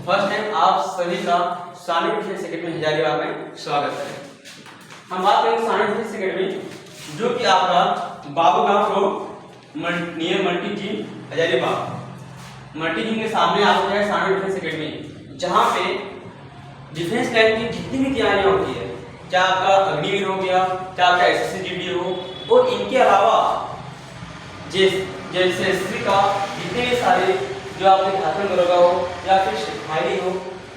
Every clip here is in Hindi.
फर्स्ट टाइम आप सभी का सानिध्य डिफेंस एकेडमी हजारीबाग में स्वागत है। हम बात करेंगे सानिध्य डिफेंस एकेडमी जो कि आपका Babugaon road near multi gym Hazaribagh multi gym के सामने आपका है सानिध्य डिफेंस एकेडमी, जहाँ पे डिफेंस लाइन की जितनी भी तैयारियाँ होती है, चाहे आपका अग्निवीर हो गया, चाहे आपका एसएससी जीडी हो, और इनके अलावा जैसे एसएससी का जितने भी सारे जो आपके झारखंड दरोगा हो या फिर सिपाही हो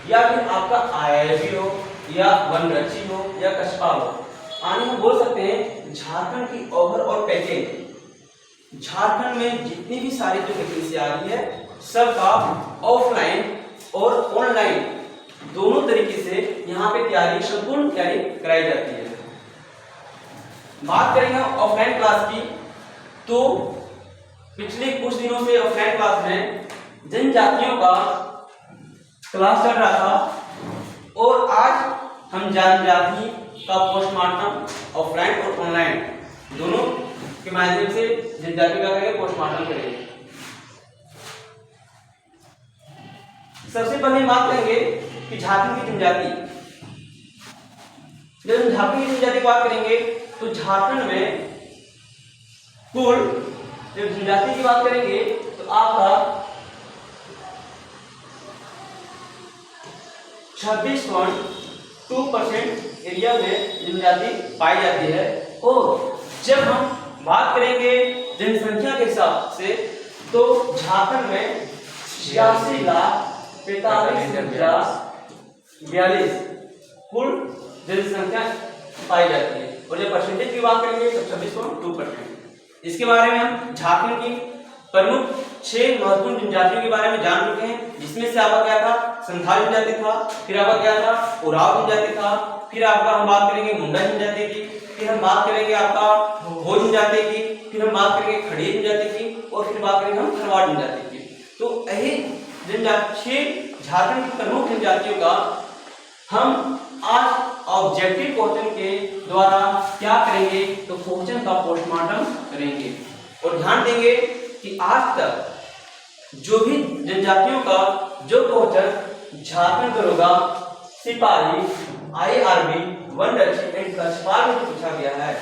या फिर आपका आईआईबी हो या वनरक्षी हो या कस्बा हो, आने हम बोल सकते हैं झारखंड की ओवरऑल पैकेज झारखंड में जितनी भी सारी जो वैकेंसी आ रही है सबका ऑफलाइन और ऑनलाइन दोनों तरीके से यहाँ पे तैयारी संपूर्ण तैयारी कराई जाती है। बात करेंगे ऑफलाइन क्लास की, तो पिछले कुछ दिनों से ऑफलाइन क्लास में जनजातियों का क्लास चल रहा था और आज हम जनजाति का पोस्टमार्टम ऑफलाइन और ऑनलाइन दोनों के माध्यम से जनजाति का करेंगे, पोस्टमार्टम करेंगे। सबसे पहले बात करेंगे कि झारखंड की जनजाति। जब हम झारखंड की जनजाति की बात करेंगे तो झारखंड में कुल जब जनजाति की बात करेंगे तो आपका 26.2% एरिया में जनजाति पाई जाती है। और जब हम बात करेंगे जनसंख्या के हिसाब से तो झारखंड में 86,45,42 कुल जनसंख्या पाई जाती है। और जब परसेंटेज की बात करेंगे तो 26.2%। इसके बारे में हम झारखंड की प्रमुख 6 महत्वपूर्ण जनजातियों के बारे में जान चुके हैं, जिसमें से आपका क्या था, संथाल जनजाति था, फिर आपका क्या था, उराव जनजाति था, फिर आपका हम बात करेंगे मुंडा जनजाति की, फिर हम बात करेंगे आपका भोज जनजाति की, फिर हम बात करेंगे खड़ी जनजाति की, और फिर बात करेंगे हम खरवाड़ जनजाति की। तो यही जनजाति 6 झारखंड की प्रमुख जनजातियों का हम आज ऑब्जेक्टिव क्वेश्चन के द्वारा क्या करेंगे, तो क्वेश्चन का पोस्टमार्टम करेंगे। और ध्यान देंगे कि आज तक जो भी जनजातियों का जो क्वेश्चन झारखंड दरोगा, सिपाही, आईआरबी, वनरक्षी एंड कस्बा में पूछा गया है,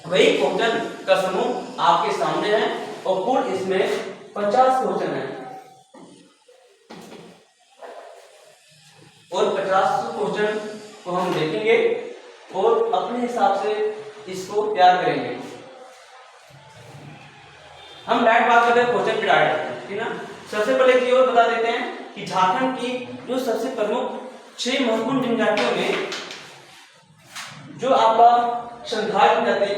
वही क्वेश्चन का समूह आपके सामने है। और कुल इसमें 50 क्वेश्चन है और 50 क्वेश्चन को हम देखेंगे और अपने हिसाब से इसको तैयार करेंगे। हम डायरेक्ट बात करते हैं क्वेश्चन पे डायरेक्ट, ठीक है ना। सबसे पहले की ओर बता देते हैं कि झारखंड की जो सबसे प्रमुख 6 महत्वपूर्ण जनजातियों में जो आपका संथाल जनजाति,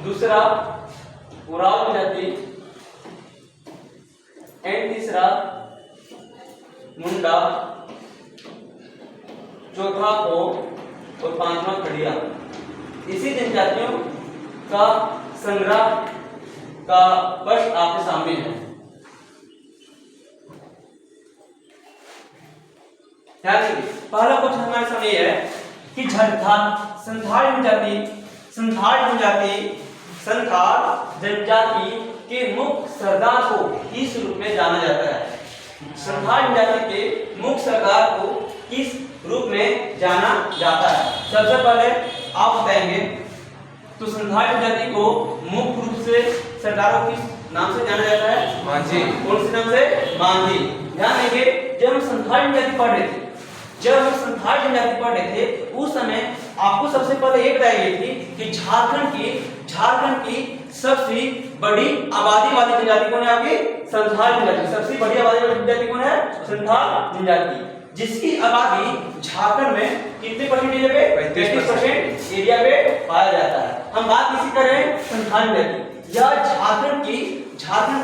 दूसरा उराव जनजाति एंड तीसरा मुंडा, चौथा को और 5वां खड़िया, इसी जनजातियों का संग्रह का प्रश्न आपके सामने है। पहला क्वेश्चन हमारे सामने है कि संथाल जनजाति के मुख्य सरदार को किस रूप में जाना जाता है। संथाल जनजाति के मुख्य सरदार को किस रूप में जाना जाता है। सबसे पहले आप बताएंगे तो संथाल जनजाति को मुख्य रूप से सरदारों किस नाम से जाना जाता है, मांझी। कौन से नाम से, मांझी। ध्यान देंगे जब हम संथाल जनजाति पढ़ रहे थे उस समय आपको सबसे पहले ये बताई गई थी कि झारखंड की सबसे बड़ी आबादी वाली जनजाति कौन है, आपकी संथाल जनजाति। सबसे बड़ी आबादी वाली जनजाति कौन है, संथाल जनजाति, जिसकी आबादी झारखंड में कितने परसेंटेज पे, 35% एरिया पे पाया जाता है। हम बात किसी कर रहे हैं, संथाल जनजाति। यह झारखंड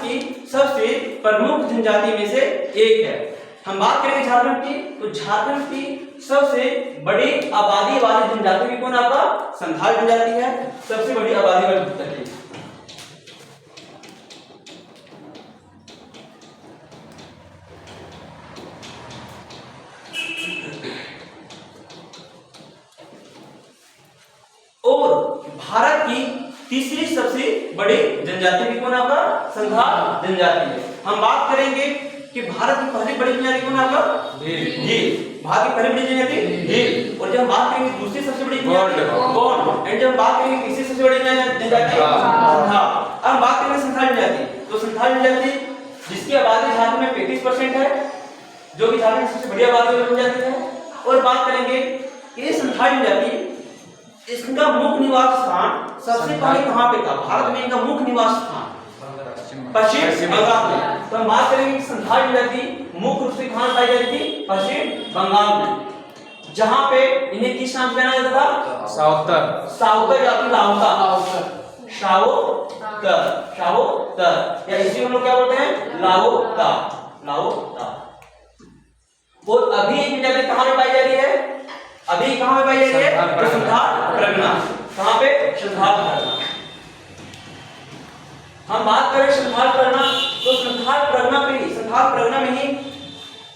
की सबसे प्रमुख जनजाति में से एक है। हम बात करेंगे झारखंड की, तो झारखंड की सबसे बड़ी आबादी वाली जनजाति भी कौन, आपका संथाल जनजाति है, सबसे बड़ी आबादी वाली जनजाति। और भारत की तीसरी सबसे बड़ी जनजाति भी कौन आपका? संथाल जनजाति है। हम बात करेंगे कि भारत की पहली बड़ी जनजाति कौन है आपका? भील। भारत की पहली बड़ी जनजाति भील। और जब हम बात करेंगे दूसरी सबसे बड़ी जनजाति गौंड, एंड जब हम बात करेंगे तीसरी सबसे बड़ी जनजाति संथाल। अब हम बात करेंगे संथाल जनजाति। तो संथाल जनजाति जिसकी आबादी झारखंड में 35% है, जो कि झारखंड की सबसे बड़ी आबादी वाली जनजाति है। और बात करेंगे कि संथाल जनजाति इसका मुख्य निवास स्थान सबसे पहले कहां पे था? भारत में इनका मुख्य निवास स्थान पश्चिम बंगाल में। तो हम बात करेंगे कि संथाल जनजाति मुख्य रूप से कहां पाई जाती थी? पश्चिम बंगाल में, जहां पे इन्हें किस नाम से जाना जाता था? सावतर या फिर लावता। शावोतर या इसी को हम लोग क्या बोलते हैं? लावोता। और अभी एक जनजाति कहां पे पाई जा रही है? अभी कहां पे पाई जा रही है? संथाल परगना। कहां पे? संथाल परगना। हम बात करें संथाल परगना, तो संथाल परगना में ही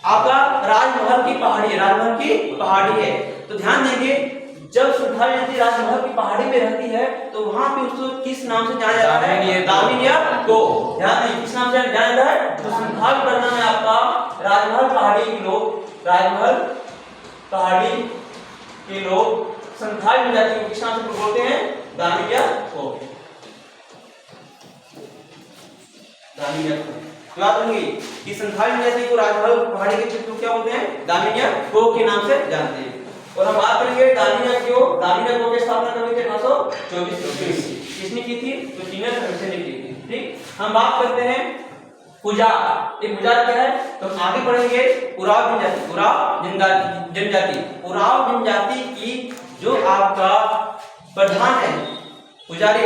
आपका राजमहल की पहाड़ी है। तो ध्यान देंगे, जब संथाल जनजाति राजमहल की पहाड़ी में रहती है तो वहां पे उसको किस नाम से जाना जाता है? दामिनिया को। ध्यान दें, किस नाम से जाना जाता है? तो संथाल परगना में आपका राजमहल पहाड़ी के लोग संथाल जनजाति को किस नाम से बोलते हैं? दामिनिया को। याद रखिए कि संथाल जनजाति को राजमहल पहाड़ी के क्षेत्र को क्या बोलते हैं? दामिनिया को के नाम से जानते हैं। और हम बात करेंगे दामिनिया को की स्थापना कब हुई थी? 1824 में। किसने की थी? तो चीनर खरसे ने की थी। ठीक, हम बात करते हैं पुजार। ये पुजार क्या है? तो आगे बढ़ेंगे उराव जनजाति की जो आपका प्रधान है पुजारी के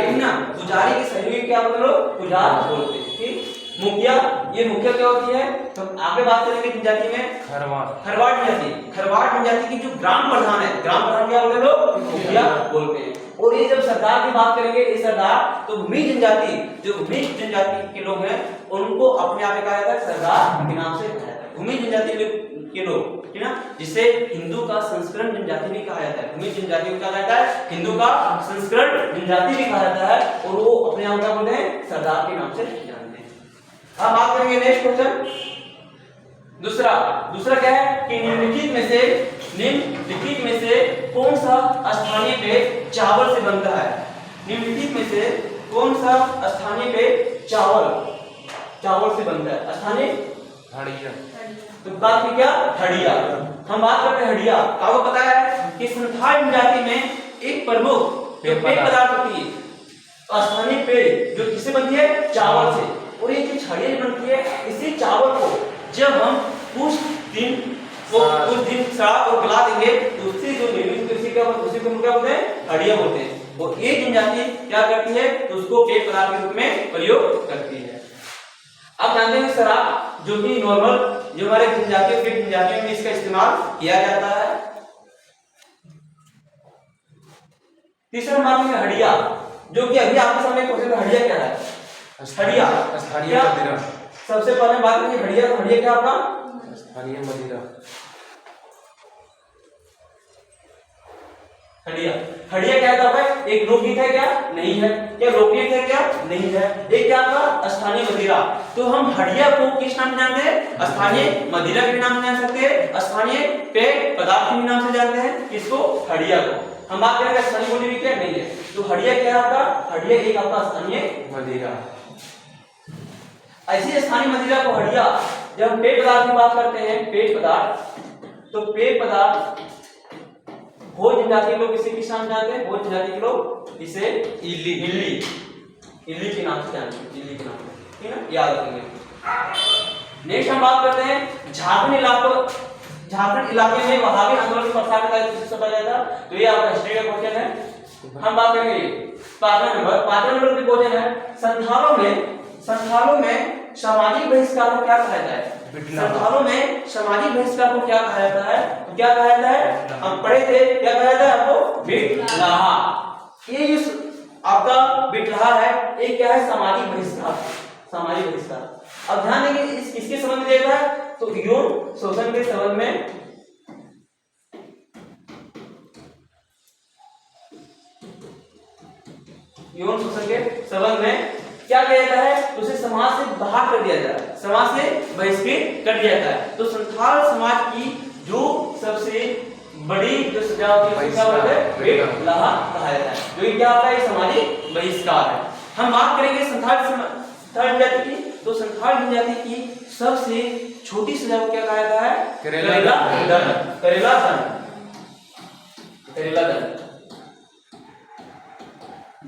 सहयोगी क्या बोलते लोग? पुजार बोलते हैं। ठीक, मुखिया क्या होती है? तो आगे बात करेंगे जनजाति में खरवाड़ जनजाति की जो ग्राम प्रधान क्या बोलते लोग? मुखिया बोलते हैं। और ये जब सरदार की बात करेंगे, ये सरदार तो भूमिज जनजाति के लोग हैं, उनको अपने आप में कहा जाता है सरदार के नाम से कहा जाता है। भूमिज जनजाति के लोग, ठीक ना, जिसे हिंदू का संस्करण जनजाति भी कहा जाता है। भूमिज जनजाति को कहा जाता है हिंदू का संस्करण जनजाति भी कहा जाता है, और वो अपने आप क्या बोलते हैं? सरदार के नाम से जानते हैं। अब बात करेंगे नेक्स्ट क्वेश्चन। दूसरा क्या है कि निम्नलिखित में से कौन सा स्थानीय पेय चावल से बनता है? निम्नलिखित में से कौन सा स्थानीय पेय चावल से बनता है? स्थानीय हड़िया। तो बात की क्या? हड़िया। हम बात करते हैं हड़िया। आपको पता है कि संथाल जनजाति में एक प्रमुख पेय पदार्थ होती है स्थानीय पेय, जो किससे बनती है? चावल से। और ये जो हड़िया बनती है, इसी चावल को जब हम कुछ दिन श्राद्ध और गला देंगे तो उससे जो निर्मित उसी को क्या बोलते हैं? हड़िया बोलते हैं। और ये जनजाति क्या करती है? तो उसको पेय पदार्थ के रूप में प्रयोग करती है। अब जानते हैं शराब, जो कि नॉर्मल जो हमारे जनजातियों में इसका इस्तेमाल किया जाता है। तीसरा बात है हड़िया, जो कि अभी आपके सामने क्वेश्चन है। हड़िया क्या है? हड़िया सबसे पहले बात करेंगे हड़िया क्या आपका? स्थानीय मदिरा। हड़िया क्या था भाई? एक लोकगीत है क्या? नहीं है। क्या लोकगीत है क्या? नहीं है। एक क्या था? स्थानीय मदिरा। तो हम हड़िया को किस नाम से जानते हैं? स्थानीय मदिरा के नाम से जान सकते हैं, स्थानीय पेय पदार्थ के नाम से जानते हैं। किसको? हड़िया को। हम बात करेंगे स्थानीय बोली भी क्या? नहीं है। तो हड़िया क्या है आपका? हड़िया एक आपका स्थानीय मदिरा। ऐसी स्थानीय मदिरा को हड़िया, जब हम पेय पदार्थ की बात करते हैं, पेय पदार्थ, तो पेय पदार्थ भोज जनजाति के लोग इसे किस नाम से जानते हैं? भोज जनजाति के लोग इसे इल्ली के नाम से जानते हैं। इल्ली के नाम से, ठीक है, याद रखेंगे। नेक्स्ट हम बात करते हैं झारखंड इलाके में वहाबी आंदोलन की प्रसार किससे बताया था? तो ये आपका हिस्ट्री का क्वेश्चन है। हम बात करेंगे पांचवा नंबर के क्वेश्चन है संथालों में सामाजिक बहिष्कार को क्या कहा जाता है? संथालों में सामाजिक बहिष्कार को क्या कहा जाता है? तो क्या कहा जाता है? हम पढ़े थे, क्या कहा जाता है आपको? बिटलाहा। ये जो आपका बिटलाहा है, ये क्या है? सामाजिक बहिष्कार। अब ध्यान देंगे इस किसके संबंध में देता है? तो यौन शोषण के संबंध में। यौन शोषण के संबंध में क्या किया जाता है, उसे समाज से बाहर कर दिया जाता है, समाज से बहिष्कृत कर दिया जाता है। तो संथाल समाज की जो सबसे बड़ी जो सजा होती है पेट लाहा कहा जाता है, जो क्या होता है, सामाजिक बहिष्कार है। हम बात करेंगे संथाल जनजाति की, तो संथाल जनजाति की सबसे छोटी सजा को क्या कहा जाता है, करेला दंड। करेला दंड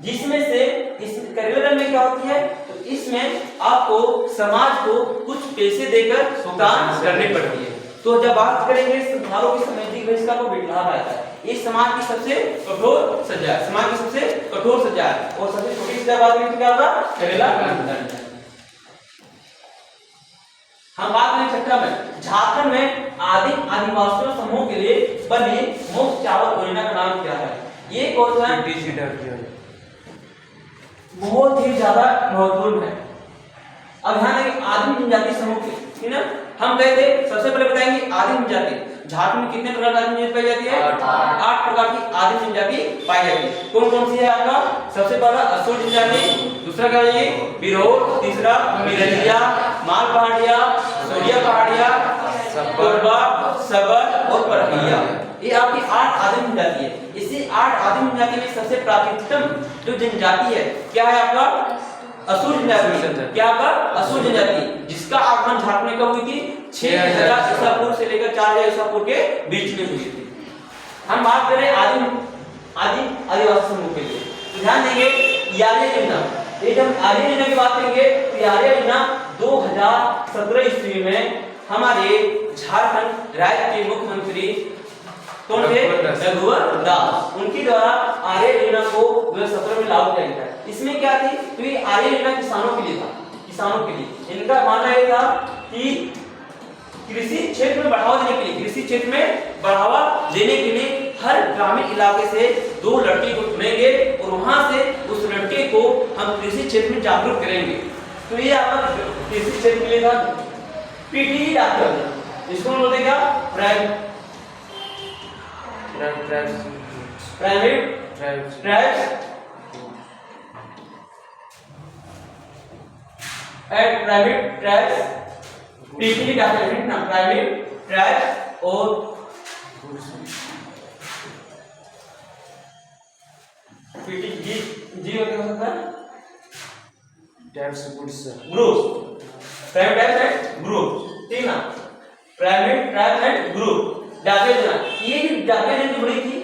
जिसमें से इस करेला दंड में क्या होती है, तो इसमें आपको समाज को कुछ पैसे देकर भुगतान करने पड़ती है। तो जब बात करेंगे संथालों की सामाजिक बहिष्कार को बिठला पाता है, इस समाज की सबसे कठोर सजा है, समाज की सबसे कठोर सजा है। और सबसे छोटी सजा बात करें तो क्या होगा, करेला दंड। हम बात करें छठा में, झारखंड में आदिवासियों समूह के लिए बनी मुफ्त चावल योजना का नाम क्या है। ये कौन सा बहुत ही ज्यादा महत्वपूर्ण है। अब ध्यान देंगे आदिम जनजाति समूह के, ठीक ना, हम गए थे, सबसे पहले बताएंगे आदिम जनजाति। झारखंड में कितने प्रकार की आदिम जनजाति पाई जाती है, 8 प्रकार की आदिम जनजाति पाई जाती है। कौन कौन सी है आपका, सबसे पहला असुर जनजाति, दूसरा क्या है बिरोल, तीसरा बिरलिया, माल पहाड़िया, सोडिया पहाड़िया, कोरबा, सबर और परहिया। ये आपकी 8 आदिम जनजाति है। इसी 8 आदिम जनजाति में सबसे प्राचीनतम जो जनजाति है क्या है आपका, असुर जनजाति। क्या आपका असुर जनजाति, जिसका आगमन झारखंड में कब हुई थी, 6000 ईसा पूर्व से लेकर 4000 ईसा पूर्व के बीच में हुई थी। हम बात करें आदिम आदिवासी समूह के लिए, तो ध्यान देंगे यारिया योजना। ये जब आर्य योजना की बात करेंगे तो यारिया योजना 2017 ईस्वी में हमारे झारखंड राज्य के मुख्यमंत्री कौन थे, रघुवर दास, उनके द्वारा आर्य योजना को 2017 में लागू किया गया। इसमें क्या थी, तो ये आर्य योजना किसानों के लिए था, किसानों के लिए। इनका मानना यह था कि कृषि क्षेत्र में बढ़ावा देने के लिए, कृषि क्षेत्र में बढ़ावा देने के लिए हर ग्रामीण इलाके से 2 लड़के को चुनेंगे और वहां से उस लड़के को हम कृषि क्षेत्र में जागरूक करेंगे। तो ये आपका कृषि क्षेत्र के लिए था पीटी डॉक्टर, इसको बोलते क्या, प्राइवेट ट्राइब्स पीटी डॉक्टर ना, प्राइवेट ट्राइब्स और पीटी जी हो सकता है group, private tribes and group, ठीक ना, प्राइवेट ट्राइब्स एंड ग्रुप। डाकिया योजना, ये डाकिया योजना जो बड़ी थी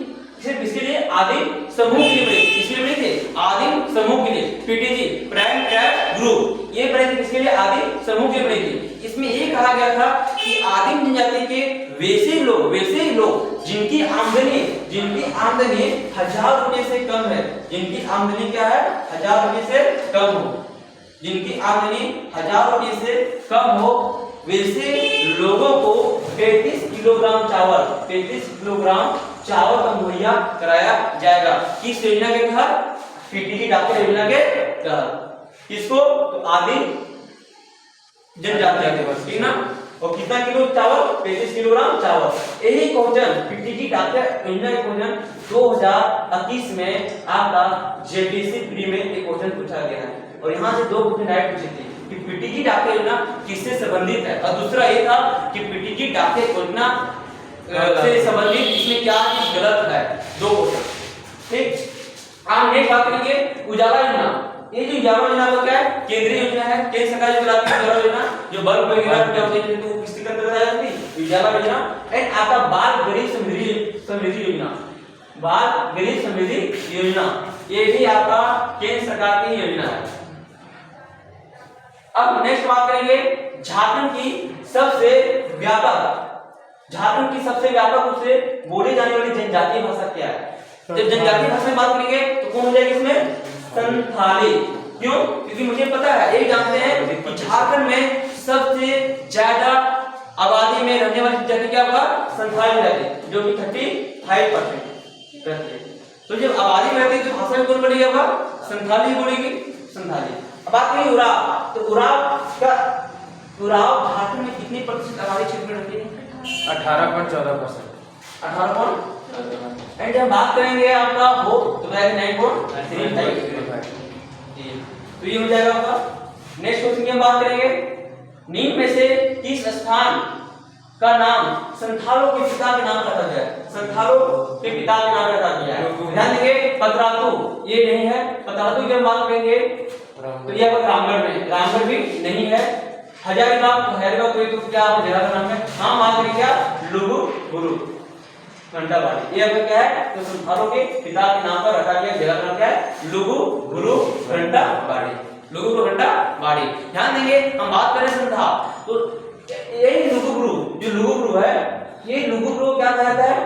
सिर्फ इसके लिए आदिम समूह के लिए बनी, इसलिए बनी थी आदिम समूह के लिए, पीटीजी प्राइवेट ट्राइब ग्रुप, ये बनी थी इसके लिए आदिम समूह के बनी थी। इसमें ये कहा गया था कि आदिम जनजाति के वैसे लोग जिनकी आमदनी 1000 रुपए से कम है, जिनकी आमदनी क्या है, 1000 रुपए से कम हो, जिनकी आमदनी 1000 रुपए से कम हो, वैसे लोगों को 33 किलोग्राम चावल का मुहैया कराया जाएगा। किस योजना के तहत, पीटीजी डॉक्टर योजना के तहत। किसको, तो आदिम जनजाति के, ठीक ना। और कितना किलो चावल, 35 किलोग्राम चावल। यही क्वेश्चन पीटीजी डॉक्टर योजना के क्वेश्चन 2021 में आपका जेटीसी प्री में एक क्वेश्चन पूछा गया है, और यहाँ से 2 क्वेश्चन डायरेक्ट पूछे थे कि पीटीजी डॉक्टर योजना किससे संबंधित है, और दूसरा ये था कि पीटीजी डॉक्टर योजना से संबंधित इसमें क्या गलत है। 2 क्वेश्चन, ठीक। हम नेक्स्ट बात करेंगे उजाला योजना। ये जो उजाला योजना वो क्या है, केंद्रीय योजना है, केंद्र सरकार जो चलाती है उजाला योजना, जो बल्ब वगैरह क्या होते हैं तो किसके अंदर बताया जाती है, उजाला योजना। एंड आपका बाल गरीब समृद्धि योजना, बाल गरीब समृद्धि योजना, ये भी आपका केंद्र सरकार की योजना है। अब नेक्स्ट बात करेंगे झारखंड की सबसे व्यापक रूप से बोली जाने वाली जनजातीय भाषा क्या है। जब जनजातीय भाषा में बात करेंगे तो कौन हो जाएगी इसमें, संथाली। क्यों, क्योंकि मुझे पता है, ये जानते हैं कि झारखंड में सबसे ज्यादा आबादी में रहने वाली जनजाति क्या होगा, संथाली जाति, जो कि 35% रहती है। तो जब आबादी में रहती है तो भाषा में कौन बोलेगी, होगा संथाली बोलेगी, संथाली। अब बात करें उराव, तो उराव झारखंड में कितनी प्रतिशत आबादी क्षेत्र में रहती है, 18.14%। 18 एंड जब बात करेंगे आपका हो तो 9.35। 3। तो ये हो जाएगा आपका। नेक्स्ट क्वेश्चन की हम बात करेंगे, निम्न में से किस स्थान का नाम संथालों के पिता के नाम रखा गया है? संथालों के पिता के नाम रखा गया है। ध्यान देंगे, पतरातू ये नहीं है। पतरातू की हम बात करेंगे तो ये आपका रामगढ़ में, रामगढ़ भी नहीं है। हजारीबाग तो हैदराबाद तो ये तो क्या जगह का नाम है। हाँ बात करें क्या, लुगु गुरु घंटाबाड़ी, ये आपका क्या है, तो संथालों के पिता के नाम पर रखा गया जगह का नाम क्या है, लुगु गुरु घंटाबाड़ी, लुगु गुरु घंटाबाड़ी। ध्यान देंगे, हम बात करें संथाल तो यही लुगु गुरु, जो लुगु गुरु है, ये लुगु गुरु क्या कहता है,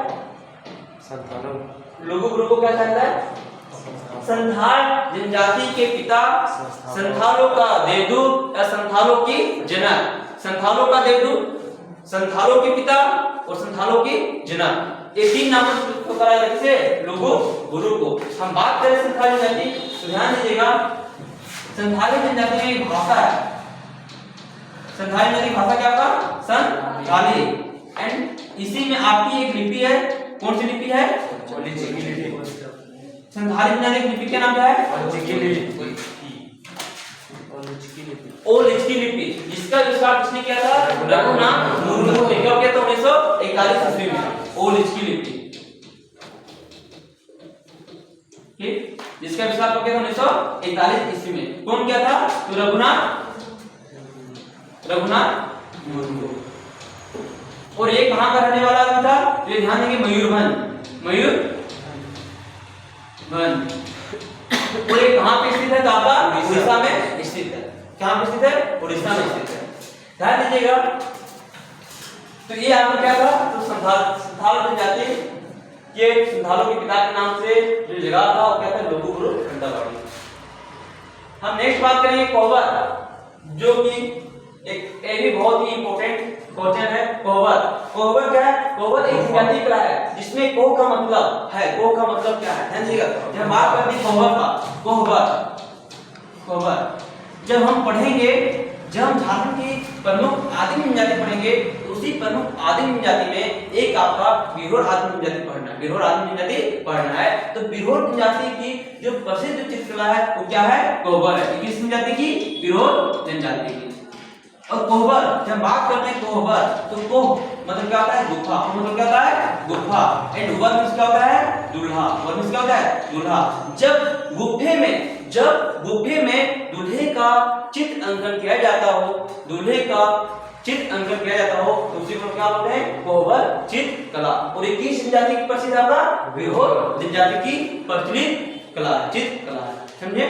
संथालों, लुगु गुरु को क्या कहता है, संथाल जनजाति के पिता, संथालों का देवदूत या संथालों की जनक। संथालों का देवदूत, संथालों के पिता और संथालों की जनक, ये 3 नामों से कराया जाता है लुगु गुरु को। हम बात करें संथाल जनजाति तो ध्यान दीजिएगा, संथाली जनजाति में एक भाषा है, संथाली जनजाति भाषा क्या आपका संथाली, एंड इसी में आपकी एक लिपि है। कौन सी लिपि है, संथाली जनजाति की लिपि का नाम क्या है, ओलिचकी लिपि, जिसका आविष्कार किसने किया था, रघुनाथ मुर्मू ने। कब किया था, 1941 ईस्वी में, ओलिचकी लिपि, ठीक, जिसका आविष्कार कब किया था, 1941 ईस्वी में। कौन किया था, तो रघुनाथ मुर्मू। और ये कहां का रहने वाला आदमी था, तो ये ध्यान देंगे, मयूरभंज, मयूरभंज। और ये कहां पे स्थित है, दाता उड़ीसा में स्थित है। कहां पे स्थित है, उड़ीसा में स्थित है। ध्यान दीजिएगा, तो ये आपका क्या था, तो संथाल जनजाति के संथालों के पिता के नाम से जो जगह था वो क्या था, लुगु गुरु घंटाबाड़ी। हम नेक्स्ट बात करेंगे कोहबर, जो कि एक भी बहुत ही इंपॉर्टेंट क्वेश्चन है। कोहबर, कोहबर क्या है, कोहबर एक जनजाति कला है जिसमें कोह का मतलब है, कोह का मतलब क्या है, ध्यान दीजिएगा। जब बात करते हैं कोहबर का, कोहबर जब हम पढ़ेंगे, जब हम झारखंड की प्रमुख आदिम जनजाति पढ़ेंगे तो उसी प्रमुख आदिम जनजाति में एक आपका बिरहोर आदिम जनजाति पढ़ना है, बिरहोर आदिम जनजाति पढ़ना है। तो बिरहोर जनजाति की जो प्रसिद्ध चित्रकला है वो क्या है, कोहबर है। किस जनजाति की, बिरहोर जनजाति की। और कोहबर, जब बात करते हैं कोहबर, तो कोह मतलब क्या होता है, गुफा, मतलब क्या होता है, गुफा, एंड वर मींस क्या होता है, दूल्हा, वर मींस क्या होता है, दूल्हा। जब गुफे में दूल्हे का चित्र अंकन किया जाता हो, दूल्हे का चित्र अंकन किया जाता हो तो उसी को क्या बोलते हैं, कोहबर चित्रकला। और ये किस जनजाति की प्रसिद्ध है, आपका बिरहोर जनजाति की प्रचलित कला, चित्रकला, समझे।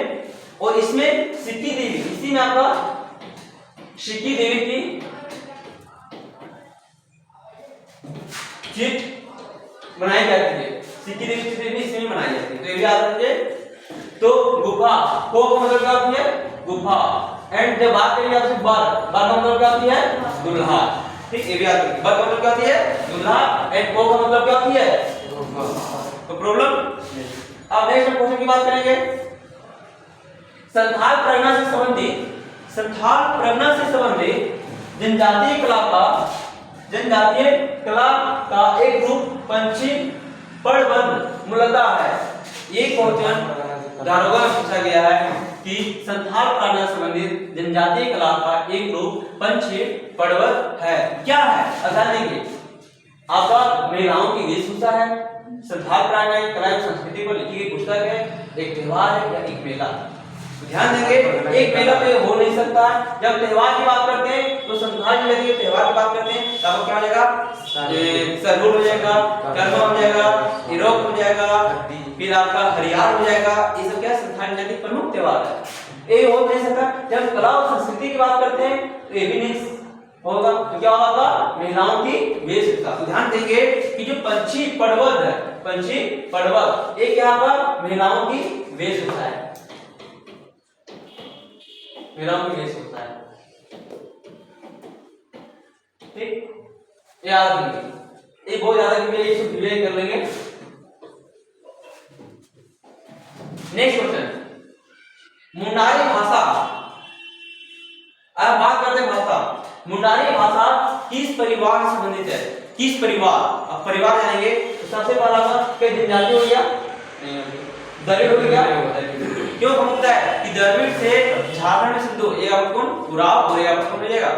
और इसमें सिक्की देवी, इसी में आपका सिक्की देवी की चित्र बनाई जाती है, सिक्की देवी की चित्र भी इसमें बनाई जाती है। तो ये भी याद रखिए। तो गुफा, को का मतलब क्या होती है, गुफा, एंड जब बात करेंगे आपसे बर का मतलब क्या होती है, दूल्हा, ठीक, ये भी याद रखिए। बर का मतलब क्या होती है, दूल्हा, एंड को का मतलब क्या होती है, तो प्रॉब्लम। अब नेक्स्ट क्वेश्चन की बात करेंगे, संथाल परगना से संबंधित, संथाल परगना से संबंधित जनजातीय कला का एक रूप पंछी पड़बंद मूलतः है। ये क्वेश्चन दारोगा में पूछा गया है कि संथाल परगना से संबंधित जनजातीय कला का एक रूप पंछी पड़बंद है, क्या है, अध्ययन देंगे। आपका महिलाओं की वेशभूषा है, संथाल परगना की कला एवं संस्कृति पर लिखी गई पुस्तक है, एक त्योहार है या एक मेला। ध्यान देंगे, एक मेला तो हो नहीं सकता। जब त्योहार की बात करते हैं तो संथाल जनजाति के त्योहार की बात करते हैं तब क्या हो जाएगा, सरहुल हो जाएगा, करवा हो जाएगा, इरोक हो जाएगा, फिर आपका हरियार हो जाएगा। ये सब क्या संथाल जनजाति के प्रमुख त्योहार है, ये हो नहीं सकता। जब कला और संस्कृति की बात करते हैं तो ये भी नहीं होगा, तो क्या होगा, महिलाओं की वेशभूषा। तो ध्यान देंगे कि जो पंछी पड़वद है, पंछी पड़वद, ये क्या होगा, महिलाओं की वेशभूषा है, महिलाओं की वेशभूषा है, ठीक, याद रखिए। ये बहुत ज्यादा क्लियर कर लेंगे। नेक्स्ट क्वेश्चन, मुंडारी भाषा। अब बात करते हैं भाषा। मुंडारी भाषा किस परिवार से संबंधित है, किस परिवार, अब परिवार जानेंगे तो सबसे पहला कई जनजाति हो गया, दलित हो गया, क्यों हम होता है कि द्रविड़ से झारखंड में सिंधु, एक आपको कौन उराव और एक आपको कौन मिलेगा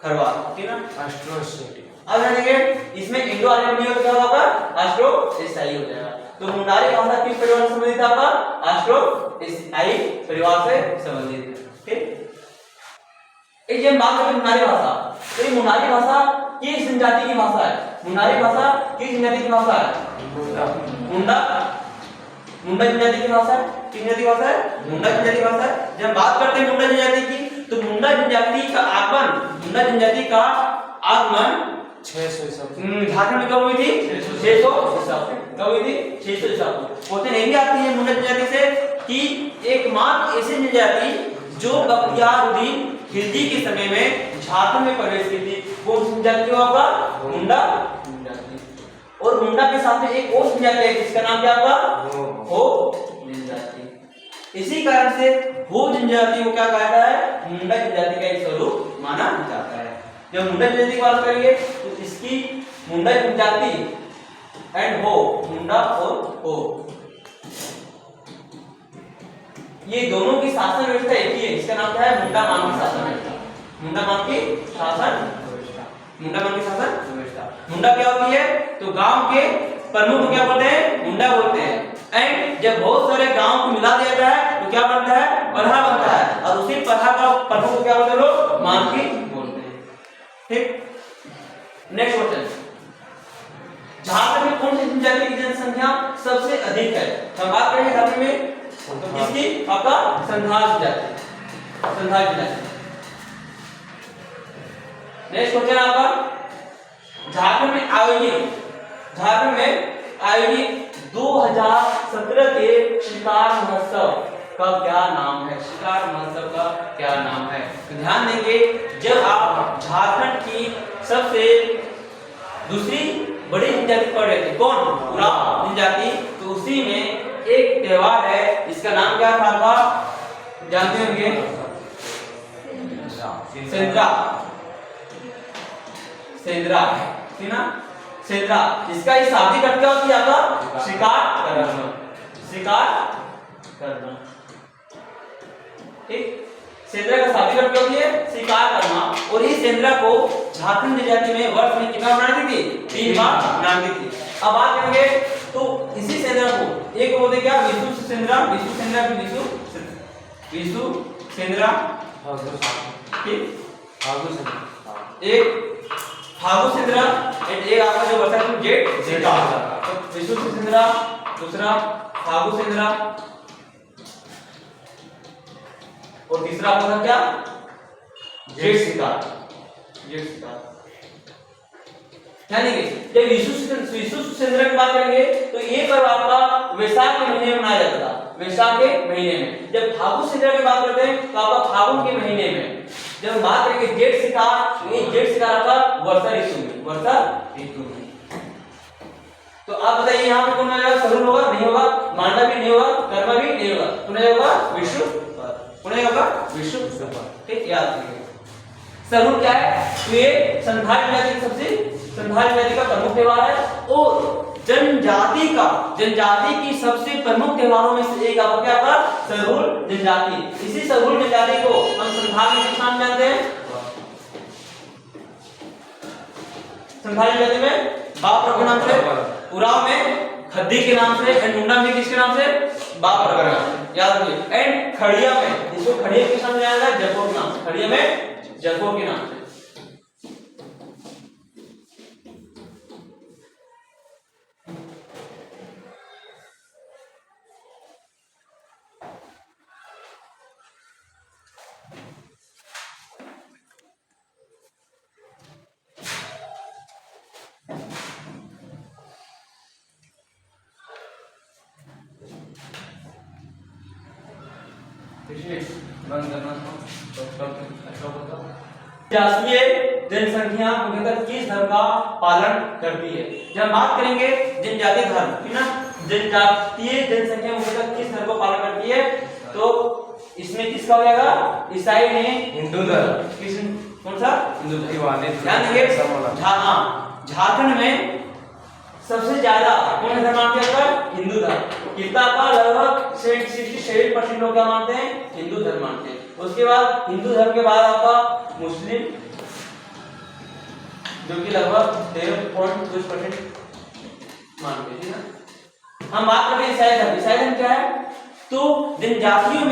खरवार, ठीक है ना। एस्ट्रोएशियाटिक। अब जानेंगे इसमें इंडो आर्यन नहीं होता क्या होगा ऑस्ट्रो एशियाई हो जाएगा। तो मुंडारी भाषा किस परिवार से संबंधित है आपका ऑस्ट्रो एशियाई परिवार से संबंधित है, ठीक। एक ये बात करें मुंडारी भाषा, तो ये मुंडारी भाषा किस जनजाति की भाषा है? मुंडारी भाषा किस जनजाति की भाषा है? मुंडा मुंडा जनजाति की भाषा है। किस जनजाति की भाषा है? मुंडा जनजाति की भाषा है। जब बात करते हैं मुंडा जनजाति की, तो मुंडा जनजाति का आगमन, मुंडा जनजाति का आगमन 600 ईसा पूर्व झारखंड में कब हुई थी? 600 ईसा पूर्व। कब हुई थी? 600 ईसा पूर्व। क्वेश्चन ये भी आती है मुंडा जनजाति से कि एकमात्र ऐसी जनजाति जो बख्तियारुद्दीन खिलजी के समय में झारखंड में प्रवेश की थी, कौन सी जनजाति होगा? मुंडा जनजाति। और मुंडा के साथ में एक और जनजाति है जिसका नाम क्या होगा? हो जनजाति। इसी कारण से हो जनजाति को क्या कहता है? मुंडा जनजाति का एक स्वरूप माना जाता है। जब मुंडा जनजाति की बात करेंगे तो इसकी मुंडा जनजाति एंड हो, मुंडा और हो, ये दोनों की शासन व्यवस्था एक ही है, इसका नाम क्या है? मुंडा मान की शासन व्यवस्था। मुंडा मान की शासन व्यवस्था। मुंडा मान की शासन व्यवस्था। मुंडा क्या होती है? तो गांव के प्रमुख को क्या बोलते हैं? मुंडा बोलते हैं। एंड जब बहुत सारे गांव को मिला दिया जाता है तो क्या बनता है? परहा बनता है, और उसी परहा का प्रमुख को क्या बोलते हैं लोग? मानकी बोलते हैं, ठीक। नेक्स्ट क्वेश्चन, झारखंड में कौन सी जनजाति की जनसंख्या सबसे अधिक है? हम बात करेंगे झारखंड में किसकी? आपका संथाल जनजाति, संथाल जनजाति। नेक्स्ट क्वेश्चन आपका, झारखंड में आयोजित 2017 के शिकार महोत्सव का क्या नाम है? शिकार महोत्सव का क्या नाम है? तो ध्यान देंगे, जब आप झारखंड की सबसे दूसरी बड़ी जनजाति पढ़ रहे थे, कौन? उराव जनजाति, तो उसी में एक त्योहार है, इसका नाम क्या था? जानते होंगे, सेंद्रा, सेंद्रा, ठीक ना, सेंद्रा। इसका इस शाब्दिक अर्थ क्या होती है आपका? शिकार करना, शिकार करना, ठीक। सेंद्रा का शाब्दिक अर्थ क्या होती है? शिकार करना। और इस सेंद्रा को झारखंड जनजाति में वर्ष में कितना मनाती थी? 3 बार मनाती थी। अब बात करेंगे तो इसी सेंद्रा को एक बोलते क्या? विशु सेंद्रा, विशु सेंद्रा, विशु सेंद्रा, ठीक। एक फागु सेंद्रा एंड एक आपका जो बचा है जेठ शिकार। तो विशु सेंद्रा, दूसरा फागु सेंद्रा, और तीसरा आपका क्या? जेठ शिकार, जेठ शिकार। यानी कि जब विशु सेंद्रा की बात करेंगे तो ये पर्व आपका वैशाख के महीने में मनाया जाता था, वैशाख के महीने में। जब फागु सेंद्रा की बात करते हैं तो आपका फागुन के महीने में। जब बात करेंगे जेठ शिकार, तो ये जेठ शिकार आपका वर्षा ऋतु में, वर्षा ऋतु में। तो आप बताइए यहाँ पे कौन आएगा? सरुण होगा? नहीं होगा। मांडा भी नहीं होगा, कर्मा भी नहीं होगा, कौन होगा? विशु, कौन होगा? विशु, ठीक, याद रखिए। सरुण क्या है? तो ये संथाल जनजाति का प्रमुख त्योहार है, और जनजाति की सबसे प्रमुख त्योहारों में से एक आपका क्या था? सरुण जनजाति। इसी सरुण जनजाति को हम संथाल में किस नाम जानते हैं? संथाल जनजाति में बापर के नाम से, उराव में खद्दी के नाम से, एंड मुंडा में किसके नाम से? बापर के नाम से, याद रखिए। एंड खड़िया में, इसको खड़िया किस नाम से जाना जाता है? जगो के नाम से, खड़िया में जगो के नाम से। जातीय जनसंख्या मुख्यतः किस धर्म का पालन करती है? जब बात करेंगे जनजातीय धर्म, ठीक ना, जनजातीय जनसंख्या मुख्यतः किस धर्म का पालन करती है? तो इसमें किसका हो जाएगा? ईसाई ने, हिंदू धर्म। किस, कौन सा? हिंदू धर्म। ध्यान देंगे, झारखंड में सबसे ज्यादा कौन सा धर्म मानते हैं? हिंदू धर्म। कितना का लगभग 67% लोग क्या मानते हैं, हिंदू धर्म मानते हैं। उसके बाद हिंदू धर्म के बाद आपका मुस्लिम जो कि लगभग 13.2% मानते हैं, ठीक है। हम बात करें ईसाई धर्म। ईसाई धर्म क्या है, तो जनजातियों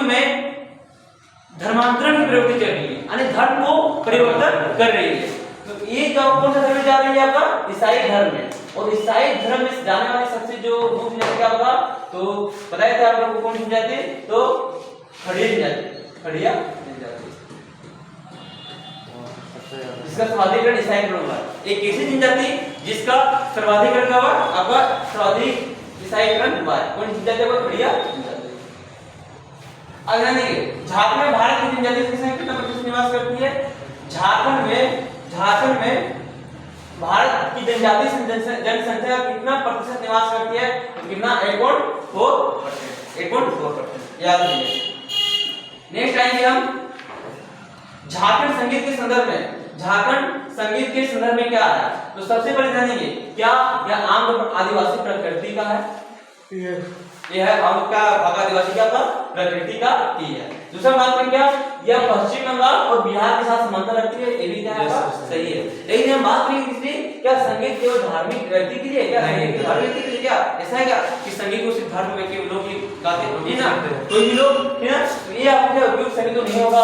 में धर्मांतरण की प्रवृत्ति चल रही है, यानी धर्म को परिवर्तन कर रही है। तो ये जो कौन सा धर्म जा रही है आपका, ईसाई धर्म में। और ईसाई धर्म में जाने वाली सबसे जो मुख्य जाति क्या होगा, तो बताया था आप लोगों को कौन सी जाति, तो खड़िया जाति, खड़िया जाति। इसका सर्वाधिकरण ईसाई धर्म हुआ। एक ऐसी जनजाति जिसका सर्वाधिकरण क्या हुआ, आपका सर्वाधिक ईसाईकरण हुआ है, कौन सी जाति है, खड़िया जनजाति। अगला देखिए, झारखंड में भारत की जनजाति की संख्या कितना प्रतिशत निवास करती है। झारखंड में भारत की जनजाति जनसंख्या कितना प्रतिशत निवास करती है, तो कितना 8.4%, 8.4%, याद रखिए। नेक्स्ट आएंगे हम झारखंड संगीत के संदर्भ में। झारखंड संगीत के संदर्भ में क्या है, तो सबसे पहले जानेंगे क्या यह आमतौर पर आदिवासी प्रकृति का है, यह है आपका आदिवासी क्या था, प्रकृति का ही है। दूसरा बात करें क्या, यह पश्चिम बंगाल और बिहार के साथ संबंध रखती है, ये भी क्या है, सही है। लेकिन हम बात करेंगे किसलिए, क्या संगीत केवल धार्मिक व्यक्ति के लिए, क्या संगीत धार्मिक के लिए, क्या ऐसा है क्या कि संगीत को सिर्फ धर्म में केवल लोग ही गाते हैं ना, कोई भी लोग, है ना। तो ये आपको उपयुक्त संगीत तो नहीं होगा,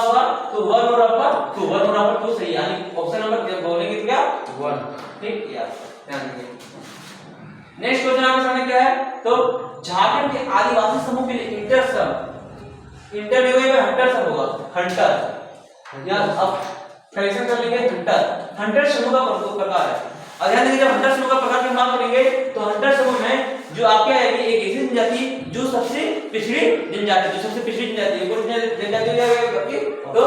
तो 1 और आपका 2, 1 और आपका 2 सही, यानी ऑप्शन नंबर बोलेंगे तो क्या 1, ठीक यार, ध्यान रखिए। नेक्स्ट क्वेश्चन आपके सामने क्या है, तो झारखंड के आदिवासी समूह के लिए इंटर सब, इंटर नहीं होगा, हंटर सब होगा, हंटर, या अब करेक्शन कर लेंगे, हंटर समूह का प्रकार है। और ध्यान देंगे, जब हंटर समूह का प्रकार की बात करेंगे तो हंटर समूह में जो आपके आएगी एक ऐसी जनजाति जो सबसे पिछड़ी जनजाति, जो सबसे पिछड़ी जनजाति है, कौन जनजाति हो जाएगा आपकी, तो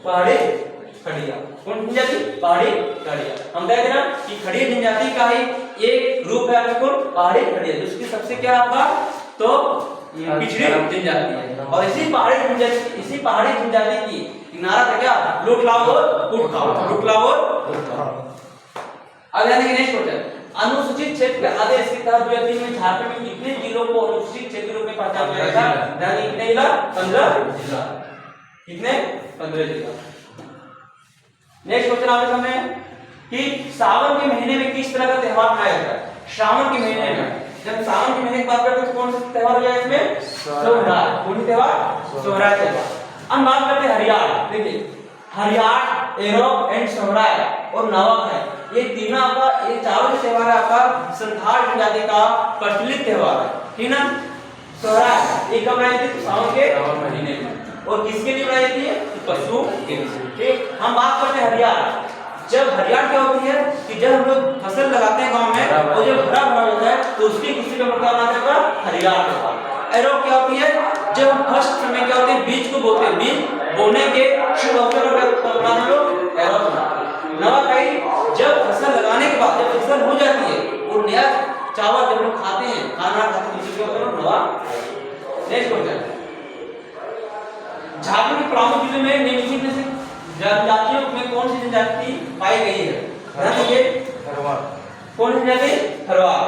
पहाड़ी खड़िया। कौन जनजाति, पहाड़ी खड़िया। हम कहते हैं ना कि खड़िया जनजाति का ही एक रूप है आपको पहाड़ी खड़िया, जिसकी सबसे क्या आपका, तो पिछड़ी जनजाति है। और इसी पहाड़ी जनजाति की नारा था क्या, लूट लाओ और कूट खाओ, लूट लाओ और कूट खाओ। अब ध्यान देंगे नेक्स्ट क्वेश्चन, अनुसूचित क्षेत्र आदेश के तहत जो है झारखंड में कितने जिलों को अनुसूचित क्षेत्र के रूप में पहचाना गया था, ध्यान देंगे कितने जिला, 15 जिला, कितने 15 जिला। नेक्स्ट क्वेश्चन आपके सामने कि सावन के महीने में किस तरह का त्योहार मनाया जाता है। श्रावण के महीने में, जब सावन के महीने की बात करते हैं तो कौन सा त्योहार हो जाएगा इसमें, सोहराय। कौन सा त्योहार, सोहराय त्योहार। हम बात करते हैं हरियाण। देखिए हरियाण, एरोप एंड सोहराय और नवक है, ये तीनों आपका, ये चारों त्योहार आपका संथाल जनजाति का प्रचलित त्योहार है, ठीक ना। सोहराय एक कब मनाई जाती है, सावन के महीने में, और किसके लिए मनाई जाती है, पशुओं के लिए, ठीक। हम बात करते हैं हरियाण। जब हरियाण क्या होती है कि जब हम लोग फसल लगाते हैं गांव में और जब हरा भरा होता है तो उसकी किसी पे क्या बनाते हैं, हरियाण होता है। एरो क्या होती है, जब हम फर्स्ट समय क्या होते हैं, बीज को बोते हैं, बीज बोने के शुभ अवसर पर बनाने लोग एरो बनाते हैं। नवाखाई, जब फसल लगाने के बाद जब फसल हो जाती है और नया चावल जब लोग खाते हैं, खाना खाते हैं, उसी को नवा। नेक्स्ट क्वेश्चन, झारखंड के प्रमुख जिलों में निम्नलिखित में से जनजातियों में कौन सी जनजाति पाई गई है, ध्यान दीजिए, खरवाड़। कौन सी जनजाति, खरवाड़।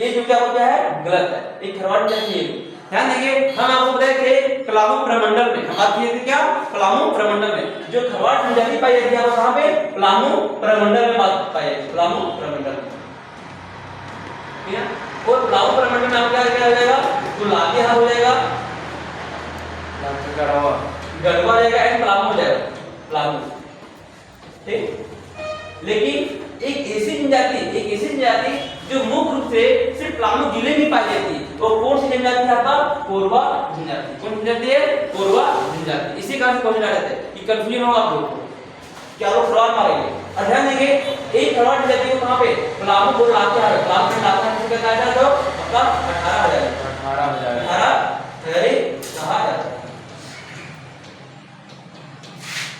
ये जो क्या होता है, गलत है, एक खरवाड़ जनजाति है। ध्यान देंगे, हम आपको बताए थे पलामू प्रमंडल में, हम बात किए थे क्या, पलामू प्रमंडल में जो खरवाड़ जनजाति पाई जाती है, वो कहां पे, पलामू प्रमंडल में बात पाई जाती है, पलामू प्रमंडल में, ठीक है। और पलामू प्रमंडल में आपका क्या हो जाएगा, तो लातेहार हो जाएगा, गढ़वा हो जाएगा एंड पलामू हो जाएगा, पलामू, ठीक। लेकिन एक ऐसी जनजाति जो मुख्य रूप से सिर्फ पलामू जिले में पाई जाती है, वो कौन सी जनजाति है आपका, कोरवा जनजाति। कौन जनजाति है, कोरवा जनजाति। इसी कारण से क्वेश्चन आ जाता है कि कंफ्यूजन होगा आप लोगों को, क्या लोग सवाल मारेंगे। और ध्यान देंगे, एक खरवाड़ जनजाति को कहां पे, पलामू को लातेहार, पलामू में लातेहार किसका कहा जाता है, तो आपका 18,000 कहा जाता है।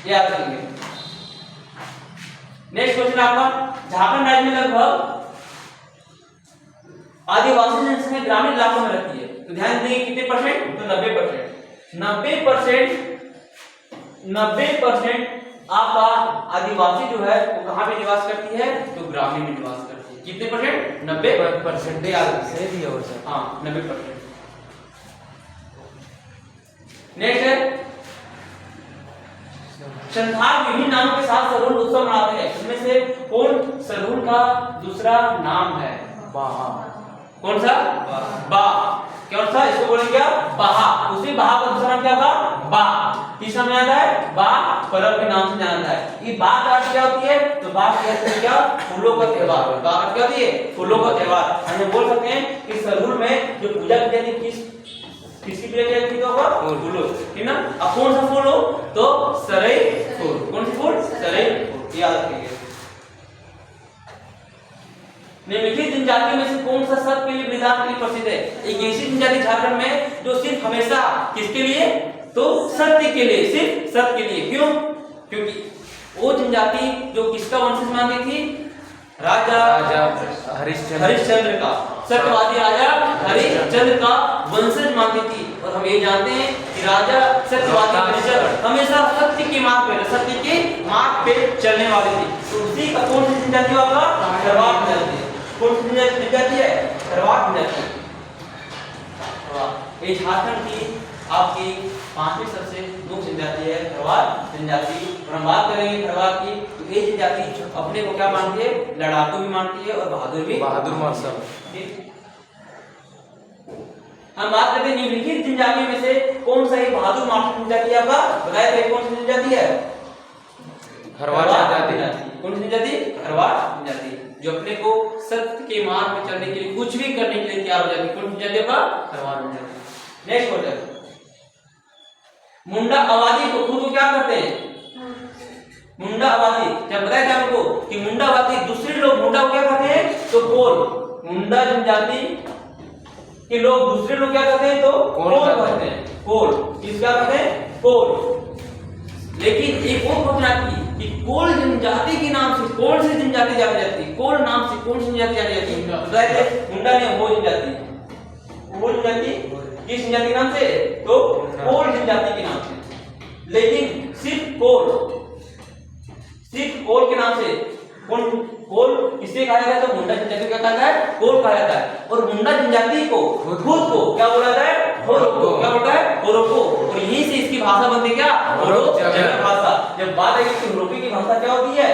याद रखिए। नेक्स्ट क्वेश्चन आपका, झारखंड राज्य में लगभग आदिवासी जनसंख्या ग्रामीण इलाकों में रहती है, तो ध्यान देंगे कितने परसेंट, तो 90% आपका आदिवासी जो है वो कहां पे निवास करती है, तो ग्रामीण में निवास करती है। कितने परसेंट? 90% से दिया हो सर। हाँ 90%। नेक्स्ट है संथाल विभिन्न नामों के साथ सरहुल उत्सव मनाते हैं। इसमें से कौन सरहुल का दूसरा नाम है? बाहा। कौन सा? बा। कौन सा? इसको बोलेंगे क्या? बहा। उसी बहा का दूसरा नाम क्या होगा? बा। किस नाम जाना है? बा पर्व के नाम से जाना है। ये बा का अर्थ क्या होती है? तो बा का अर्थ है क्या? फूलों का त्योहार। बा का क्या होती है? फूलों का त्योहार। हम बोल सकते हैं कि सरहुल में जो पूजा की जाती है किसकी पूजा की जाती है? तो फूलों, ठीक ना? अब कौन सा फूल हो? तो सरई फूल। कौन सा फूल? सरई फूल। याद रखिए। निम्नलिखित जनजातियों में से कौन सा सत के लिए बलिदान के लिए प्रसिद्ध है? एक ऐसी जनजाति झारखंड में जो सिर्फ हमेशा किसके लिए? तो सत्य के लिए, सिर्फ सत्य के लिए। क्यों? क्योंकि वो जनजाति जो किसका वंशज मानती थी? राजा हरिश्चंद्र का, सत्यवादी राजा हरिश्चंद्र का वंशज मानती थी। और हम ये जानते हैं कि राजा सत्यवादी हरिश्चंद्र हमेशा सत्य के मार्ग पे चलने वाले थे। तो उसी का कौन सी जनजाति होगा? खरवार जनजाति। कौन सी जनजाति है? खरवार जनजाति। ये झारखंड की आपकी 5वीं सबसे मुख्य जनजाति है खरवार जनजाति। और हम बात करेंगे खरवार की, तो ये जनजाति अपने को क्या मानती है? लड़ाकू भी मानती है और बहादुर मार्शल। हम बात करते हैं निम्नलिखित जनजातियों में से कौन सा ये बहादुर मार्शल जनजाति आपका बताया था? कौन सी जनजाति है? खरवार जनजाति। कौन सी जनजाति? खरवार जनजाति, जो अपने को सत्य के मार्ग में चलने के लिए कुछ भी करने के लिए तैयार हो जाती है। कौन सी जनजाति का? खरवार जनजाति। नेक्स्ट क्वेश्चन, मुंडा आबादी को खुद को क्या करते हैं? मुंडा आबादी क्या बताया था आपको कि मुंडा आबादी दूसरे लोग मुंडा को क्या कहते हैं? तो कोल। मुंडा जनजाति के लोग दूसरे लोग क्या कहते हैं? तो कोल कहते हैं। कोल किस क्या कहते हैं? कोल। लेकिन एक और घटना की कि कोल जनजाति के नाम से कौन सी जनजाति जानी जाती है? कोल नाम से कौन सी जनजाति जानी जाती है? बताया थे मुंडा ने वो जनजाति, वो जनजाति किस जनजाति के नाम से? तो कोल जनजाति के नाम से। लेकिन सिर्फ कोल के नाम से कौन कोल किसे कहा जाता है? तो मुंडा जनजाति को क्या कहा जाता है? कोल कहा जाता है। और मुंडा जनजाति को खुद को क्या बोला जाता है? होरोको। क्या बोलता है? होरोको। और यहीं से इसकी भाषा बनती है क्या? होरो जगर भाषा। जब बात आई कि होरोको की भाषा क्या होती है?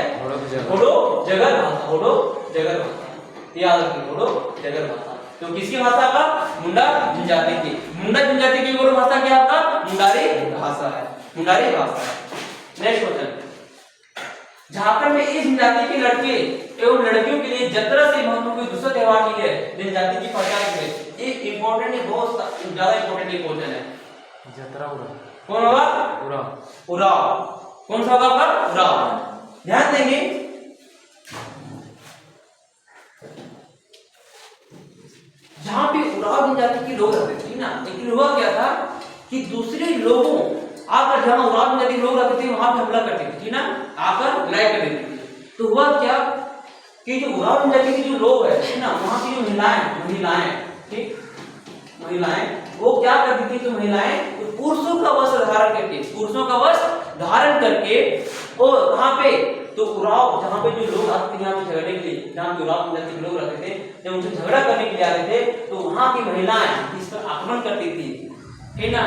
होरो जगर भाषा। होरो जगर भाषा याद रखिए, होरो जगर भाषा। तो किसकी भाषा का? मुंडा जनजाति की। मुंडा जनजाति की और भाषा क्या आपका? मुंडारी भाषा है। मुंडारी भाषा है। नेक्स्ट क्वेश्चन, झारखंड में इस जनजाति के लड़के एवं लड़कियों के लिए जतरा से महत्वपूर्ण दूसरा त्योहार नहीं है जनजाति की पहचान के लिए। एक इंपॉर्टेंट है, बहुत ज्यादा इंपॉर्टेंट क्वेश्चन है। जतरा उराव। कौन होगा? उराव। कौन सा होगा आपका? उराव। ध्यान देंगे जहां पे उराव जनजाति के लोग रहते थे ना, लेकिन हुआ क्या था कि दूसरे लोगों आकर जहां उराव जनजाति के लोग रहते थे वहां पे हमला करते थे, ठीक ना, आकर लड़ाई कर देते थे। तो हुआ क्या कि जो उराव जनजाति के जो लोग है, ठीक ना, वहां की जो महिलाएं ठीक, महिलाएं वो क्या करती थी? तो महिलाएं तो पुरुषों का वस्त्र धारण करके और वहां पे तो उराव जहां पे जो लोग आते थे यहाँ पे झगड़ने के लिए, जहां पे उराव जनजाति के लोग रहते थे, जब उनसे झगड़ा करने के लिए आते थे तो वहां की महिलाएं इस पर आक्रमण करती थी, ठीक ना।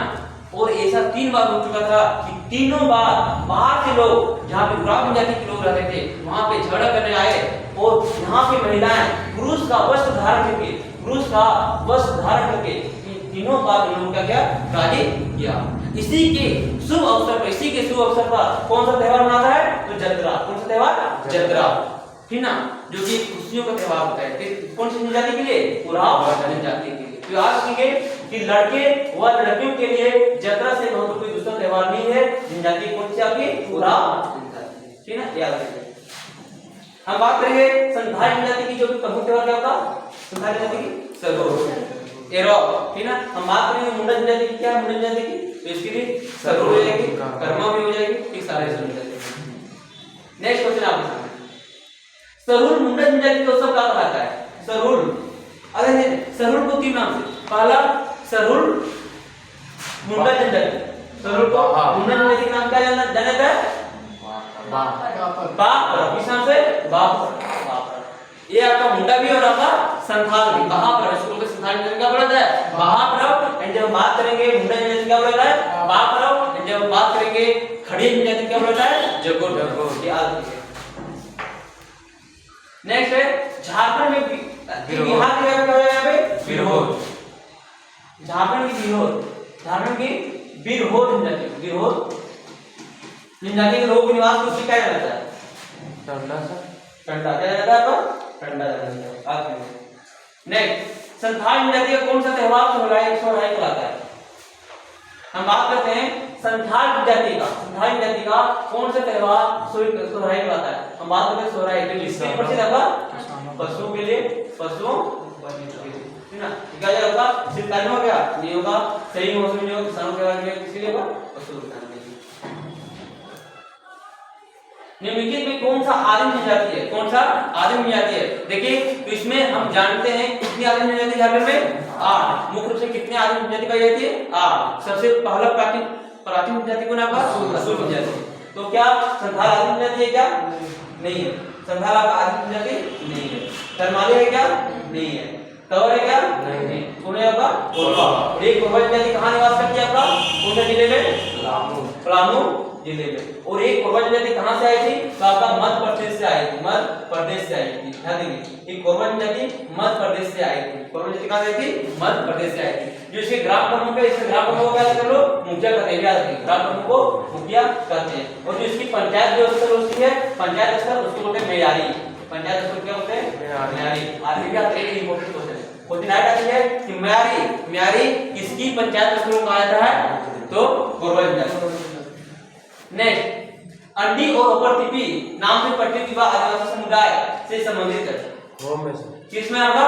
और ऐसा 3 बार हो चुका था कि तीनों बार बाहर के लोग जहां पे उराव जनजाति के लोग रहते थे वहां पे झगड़ा करने आए और यहाँ पे महिलाएं पुरुष का वस्त्र धारण करके तीनों बार लोगों का क्या राजी किया। इसी के शुभ अवसर पर कौन सा त्योहार मनाता है? तो जतरा। कौन सा त्योहार? जतरा, ठीक ना, जो कि खुशियों का त्योहार होता है। कौन सी जनजाति के लिए? उराव जनजाति के लिए। तो याद रखेंगे कि लड़के व लड़कियों के लिए जतरा से महत्वपूर्ण कोई दूसरा त्योहार नहीं है। जनजाति कौन सी आपकी? उराव जनजाति, ठीक ना, याद रखेंगे। हम बात करेंगे संथाल जनजाति की, जो कि प्रमुख त्योहार क्या होगा? संथाल जनजाति की सरहुल एरोव, ठीक ना। हम बात करेंगे मुंडा जनजाति की, क्या है मुंडा जनजाति की? तो इसके लिए सरहुल हो जाएगी, कर्मा भी हो जाएगी, ठीक, सारे सरहुल हो जाएंगे। नेक्स्ट क्वेश्चन आपके सामने, सरहुल मुंडा जनजाति का उत्सव कहाँ कहलाता है? सरहुल, अरे सरहुल को 3 नाम से, पहला सरहुल मुंडा जनजाति, सरहुल को मुंडा जनजाति का नाम क्या जाना जाता है? बाप। किस नाम से? बाप। ये आपका मुंडा भी और आपका संथाल भी। महाप्रभ, इसको बोलते हैं संथाल जनजाति क्या बोला जाता है? महाप्रभ। एंड जब हम बात करेंगे मुंडा जनजाति क्या बोला जाता है? महाप्रभ। एंड जब हम बात करेंगे खड़ी जनजाति क्या बोला जाता है? जगोर। याद रखिए। नेक्स्ट है झारखंड में बिहार के क्या बोला जाता है? बिरहोर। झारखंड की बिरहोर, झारखंड की बिरहोर जनजाति, बिरहोर जनजाति के लोग निवास को क्या जाता है? टंडा सर, टंडा क्या जाता है आपका? टंडा जाता है। नेक्स्ट संथाल जनजाति का कौन सा त्योहार सोहराई कहलाता है? हम बात करते हैं संथाल जनजाति का, संथाल जनजाति का कौन सा त्योहार सोहराई कहलाता है? हम बात करते हैं सोहराई, जो इसके प्रसिद्ध आपका पशुओं के लिए, पशुओं है ना, क्या जाएगा? सिर्फ टाइम हो गया नहीं होगा, सही मौसम में होगा, किसानों के बारे में किसी लिए पशु निम्नलिखित में कौन सा आदिम जनजाति है? कौन सा आदिम जनजाति है? देखिए तो इसमें हम जानते हैं कितनी आदिम जनजाति झारखंड में? 8। मुख्य रूप से कितने आदिम जनजाति पाई जाती है? 8। सबसे पहला प्राचीन जनजाति को नाम असुर जनजाति। तो क्या संथाल आदिम जनजाति है क्या? नहीं है। संथाल आदिम जनजाति नहीं है। तरमाली है क्या? नहीं है। तवर है क्या? नहीं। कौन है आपका? कोरबा। एक कोरबा जनजाति कहाँ निवास करती है आपका? कौन से जिले में? पलामू जिले में। और एक कोरबा जनजाति कहां से आई थी? तो आपका मध्य प्रदेश से आई थी, मध्य प्रदेश से आई थी। ध्यान देंगे ये कोरबा जनजाति मध्य प्रदेश से आई थी। कोरबा जनजाति कहां से आई थी? मध्य प्रदेश से आई थी। जो इसके ग्राम प्रमुख है, इसके ग्राम प्रमुख क्या कर लो? मुखिया कहते हैं, याद रखिए ग्राम प्रमुख को मुखिया कहते हैं। और जो इसकी पंचायत जो स्तर होती है, पंचायत स्तर उसको बोलते हैं मेयारी। पंचायत स्तर क्या होते हैं? मेयारी। आगे क्या एक इंपॉर्टेंट क्वेश्चन है, क्वेश्चन आती है कि मेयारी किसकी पंचायत स्तर को कहा जाता है? तो कोरबा जनजाति। नेक्स्ट अंडी और अपर नाम से पट्टित विवाह आदिवासी समुदाय से संबंधित है। किसमें आपका?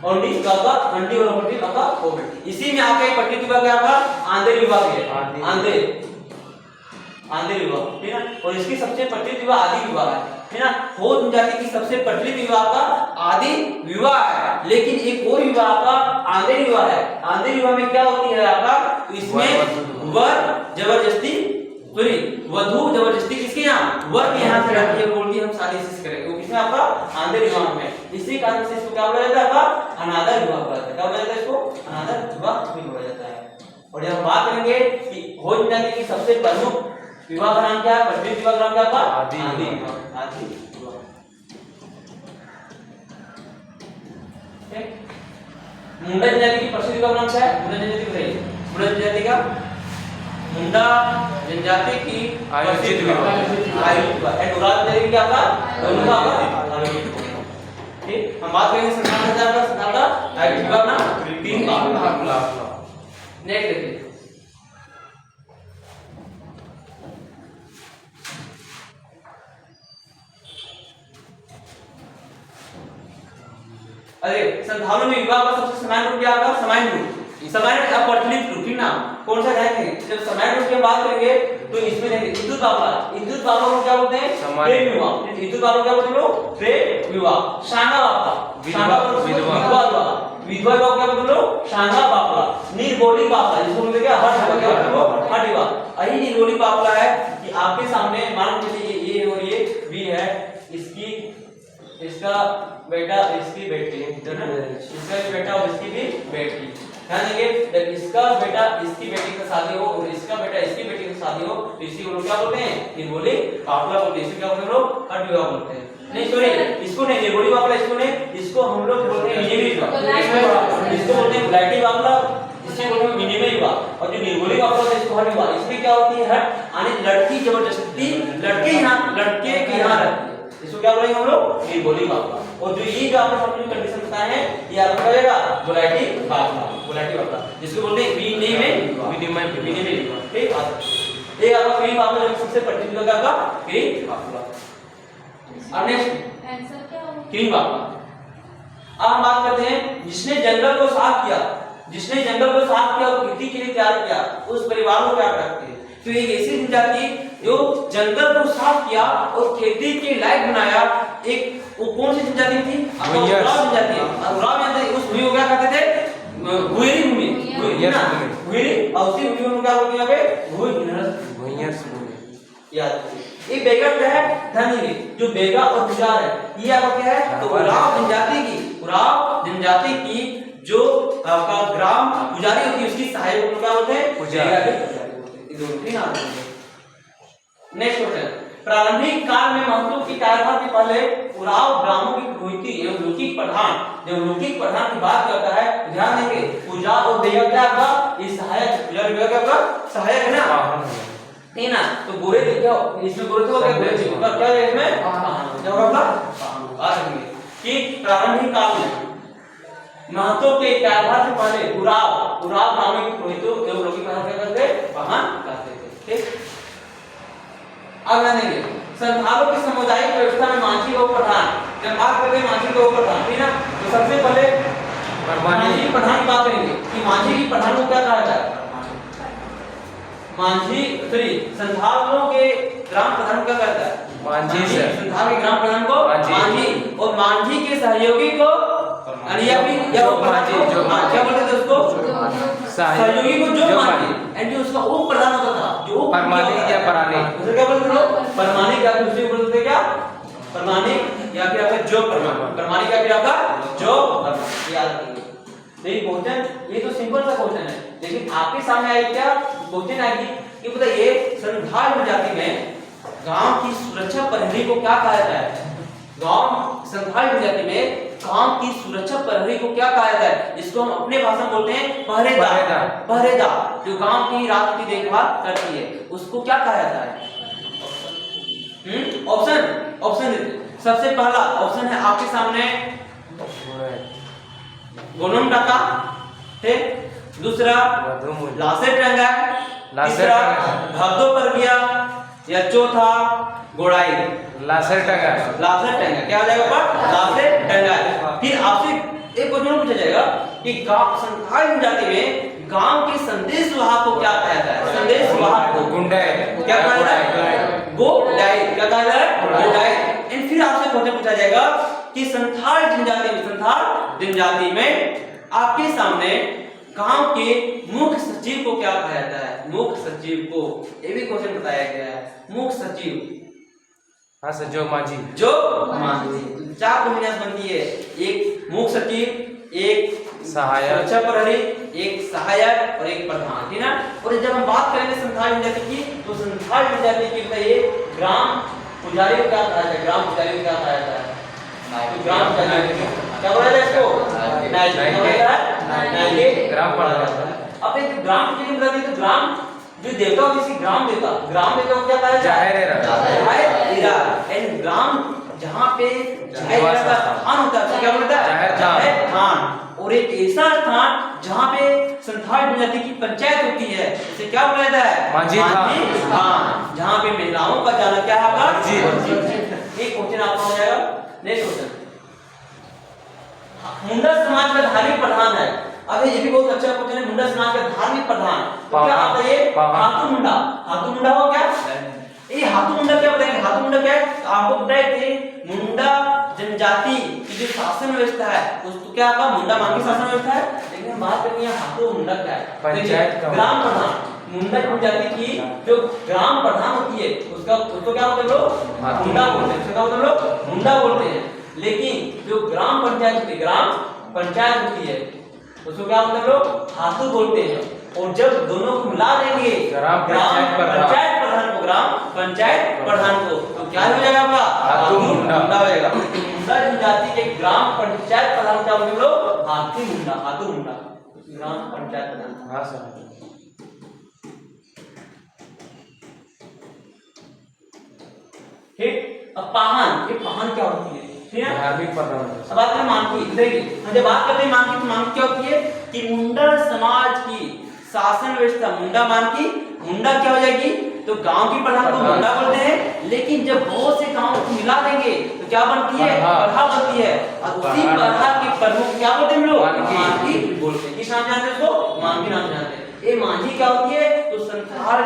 अंडी का अंडी और अपर आपका कोविड। इसी में आपका पट्टित विवाह क्या आपका? आंधेर विवाह है, आंधेर विवाह, ठीक है। और इसकी सबसे प्रचलित विवाह आदि विवाह है ना। हो जनजाति की सबसे प्रचलित विवाह का आदि विवाह है, लेकिन एक और विवाह का आंधेर विवाह है। आंधेर विवाह में क्या होती है आपका? तो इसमें वर जबरदस्ती, वधू जबरदस्ती किसके यहाँ? वर के यहाँ से रहती है, बोलती है हम शादी से करेंगे। वो किसमें आपका? आंधेर विवाह में। इसी कारण से इसको क्या बोला जाता है? आपका अनादर विवाह बोला जाता है। क्या बोला जाता है इसको? अनादर विवाह भी बोला जाता है। और जब हम बात करेंगे कि हो जनजाति की सबसे प्रमुख विवाह का नाम क्या है? प्रचलित विवाह का नाम क्या है? आदि विवाह। आदि विवाह। मुंडा जनजाति की प्रसिद्ध विवाह का नाम क्या है? मुंडा जनजाति बताइए। मुंडा जनजाति का मुंडा जनजाति की प्रसिद्ध विवाह आयोजित विवाह। एंड उराव जनजाति क्या था? दोनों का आयोजित विवाह। ठीक, हम बात करेंगे संथाल का आयोजित विवाह ना 3 का। नेक्स्ट देखिए अरे संथालों में विवाह का सबसे सामान्य रूप क्या होगा? सामान्य रूप, सामान्य अप्रचलित रूप, ठीक ना। कौन सा जाएंगे? जब सामान्य रूप की बात करेंगे तो इसमें देखेंगे इद्दुत बावला। इद्दुत बावला को क्या बोलते हैं? प्रेम विवाह। इद्दुत बावला क्या बोलते हैं लोग? प्रेम विवाह। शांगा बावला, शांगा विधवा विधवा विवाह क्या बोलते हैं लोग? शांगा बावला। निर्गोली बावला जिसको बोलते हैं क्या? हठ विवाह। क्या बोलते हैं? हठ विवाह। यही निर्गोली बावला है कि आपके सामने मान लीजिए ये और ये भी है, इसकी इसका बेटा इसकी बेटी है ना, इसका भी बेटा और इसकी भी बेटी। ध्यान देंगे जब इसका बेटा इसकी बेटी का शादी हो और इसका बेटा इसकी बेटी की शादी हो तो इसी को लोग क्या बोलते हैं? निर्गोली बावला बोलते हैं। इसे क्या बोलते हैं लोग? हठ विवाह बोलते हैं। नहीं सॉरी, इसको नहीं निर्गोली बावला, इसको नहीं, इसको हम लोग बोलते हैं मिनिमय विवाह। इसको बोलते हैं गुलाटी बावला, इसको बोलते हैं मिनिमय विवाह। और जो निर्गोली बावला है इसको हठ विवाह। इसमें क्या होती है? हठ यानी लड़की जबरदस्ती लड़के के यहाँ रहती है, इसको क्या बोलेंगे हम लोग? निर्गोली बावला। और जो ये जो आपने सबकी कंडीशन बताए हैं ये आपका क्या रहेगा? गुलाटी बावला, गुलाटी बावला जिसको बोलते हैं विनिमय विवाह। ठीक है, ये आपका फ्री बावला जो सबसे प्रचलित विवाह का फ्री बावला। अब नेक्स्ट आंसर क्या होगा? फ्री बावला। अब हम बात करते हैं जिसने जंगल को साफ किया, जिसने जंगल को साफ किया और खेती के लिए तैयार किया उस परिवार को क्या कहते हैं? तो एक ऐसी जनजाति जो जंगल को साफ किया और खेती के लायक बनाया, एक वो कौन सी जनजाति थी? उराव जनजाति। उराव जनजाति उस भूमि को क्या कहते थे? भूयरी भूमि, ना भूयरी। और उसी भूमि को क्या बोलते हैं? भूयर्स भूमि। याद रखिए। ये बेगा क्या है? धनी, जो बेगा और गुजार है ये आपका क्या है? तो उराव जनजाति की जो आपका ग्राम पुजारी होती है उसकी सहायक को क्या बोलते हैं? पुजारी बोलते हैं। ये दोनों तीन आते हैं। नेक्स्ट क्वेश्चन, प्रारंभिक काल में महत्व की कार्यभार के पहले उराव ग्रामों की पुरोहिती एवं लौकिक प्रधान, जब लौकिक प्रधान की बात करता है ध्यान देंगे पूजा और बेगा क्या आपका? ये सहायक, पूजा और बेगा क्या आपका? सहायक है ना, ठीक ना। तो गोरे क्या इसमें गोरे तो क्या गोरे क्या है इसमें? जब आपका आ सकेंगे कि प्रारंभिक काल में महत्व के कार्यभार से पहले उराव ग्रामों की पुरोहितों एवं लौकिक प्रधान क्या करते? वाहन करते थे। ठीक, अब जानेंगे संथालों की सामुदायिक व्यवस्था में मांझी और प्रधान। जब बात करते हैं मांझी और प्रधान, ठीक ना, तो सबसे पहले मांझी प्रधान की बात करेंगे कि मांझी की प्रधान को क्या कहा जाता है? मांझी संथालों के ग्राम प्रधान क्या कहता है? मांझी। संथाल के ग्राम प्रधान को मांझी और मांझी के सहयोगी को या वो मांझी जो क्या बोलते थे उसको? सहयोगी को जो मांझी, एंड जो उसका उप प्रधान होता था जो परमानिक या परानिक, उसे क्या बोलते थे? परमानिक या दूसरे को बोलते थे क्या? परमानिक या फिर आपका जो परमानिक या फिर आपका जो याद रखिए। देखिए क्वेश्चन ये तो सिंपल सा क्वेश्चन है, लेकिन आपके सामने आई क्या क्वेश्चन आएगी कि बताइए संथाल जनजाति में गांव की सुरक्षा प्रहरी को क्या कहा जाता है? गांव संथाल जनजाति में गांव की सुरक्षा प्रहरी को क्या कहा जाता है? इसको हम अपने भाषा में बोलते हैं पहरेदार, जो गांव की रात की देखभाल करती है उसको क्या कहा जाता है? ऑप्शन सबसे पहला ऑप्शन है आपके सामने गोनम डाका, दूसरा लासे टंगा, तीसरा भादो पर गया, या चौथा गोड़ाई। लासे टंगा क्या हो जाएगा? लासे टंगा। फिर आपसे एक क्वेश्चन पूछा जाएगा कि गांव संथाल जनजाति में गांव के संदेश वाहक को क्या कहा जाता है? संदेश वाहक को गुंडाई क्या कहा जाता है? गोडाई क्या कहा जाता है? गोडाई। एंड फिर आपसे क्वेश्चन पूछा जाएगा कि संथाल जनजाति में आपके सामने गांव के मुख्य सचिव को क्या कहा जाता है? मुख्य सचिव को, ये भी क्वेश्चन बताया गया है। मुख्य सचिव हाँ सर, जो मांझी चार कॉम्बिनेशन बनती है, एक मुख्य सचिव, एक सहायक सुरक्षा प्रहरी, एक सहायक और एक प्रधान, ठीक ना। और जब हम बात करेंगे संथाल जनजाति की, तो संथाल जनजाति की बताइए ग्राम पुजारी को क्या कहा जाता है? ग्राम पुजारी को क्या कहा जाता है? तो ग्राम पुजारी क्या बोला जाता है इसको? नायके ग्राम प्रधान। अब एक ग्राम पुजारी तो ग्राम जो देवता होती है ग्राम देवता को क्या कहा जाता है? एंड ग्राम जहाँ पे स्थान होता है क्या बोलता है? जाहिर स्थान। और एक ऐसा स्थान जहाँ पे संथाल जनजाति की पंचायत होती है उसे क्या बोला जाता है? मांझी स्थान। जहाँ पे महिलाओं का जाना क्या है आपका? एक क्वेश्चन आपका हो जाएगा। नेक्स्ट क्वेश्चन, मुंडा समाज का धार्मिक प्रधान है। अब ये भी बहुत अच्छा क्वेश्चन है। मुंडा समाज का धार्मिक प्रधान तो क्या आता है? हाथू मुंडा हो क्या? ये हाथू मुंडा क्या बताएंगे? हाथू मुंडा क्या है? आपको बताए थे मुंडा जनजाति की जो शासन व्यवस्था है उसको क्या आपका मुंडा मान की शासन व्यवस्था है, लेकिन हम बात करेंगे हाथू मुंडा क्या है? पंचायत ग्राम प्रधान। मुंडा जनजाति की जो ग्राम प्रधान होती है उसको क्या बोलते हैं लोग? मुंडा बोलते हैं। क्या बोलते हैं लोग? मुंडा बोलते हैं। लेकिन जो ग्राम पंचायत होती है उसको क्या बोलते हैं लोग? हाथू बोलते हैं। और जब दोनों को मिला देंगे ग्राम पंचायत प्रधान को ग्राम पंचायत प्रधान को, तो क्या हो जाएगा आपका? हाथू मुंडा हो जाएगा। मुंडा जनजाति के ग्राम पंचायत प्रधान क्या बोलते हैं लोग? हाथू मुंडा ग्राम पंचायत प्रधान। हाँ सर। ठीक, अब पाहन, ये पाहन क्या होती है? ठीक है, धार्मिक प्रधान। अब बात करें मानकी, देखिए हम जब बात करते हैं मानकी तो मानकी क्या होती है कि मुंडा समाज की शासन व्यवस्था मुंडा क्या हो जाएगी? तो गांव की प्रधान को मुंडा बोलते हैं, लेकिन जब बहुत से गांव को मिला देंगे तो क्या बनती है? प्रधा बनती है। और उसी प्रधा के प्रमुख क्या बोलते हैं लोग? मानकी बोलते हैं। किस नाम जानते हैं उसको? मानकी नाम जानते हैं। ये मांझी क्या होती है? तो संथाल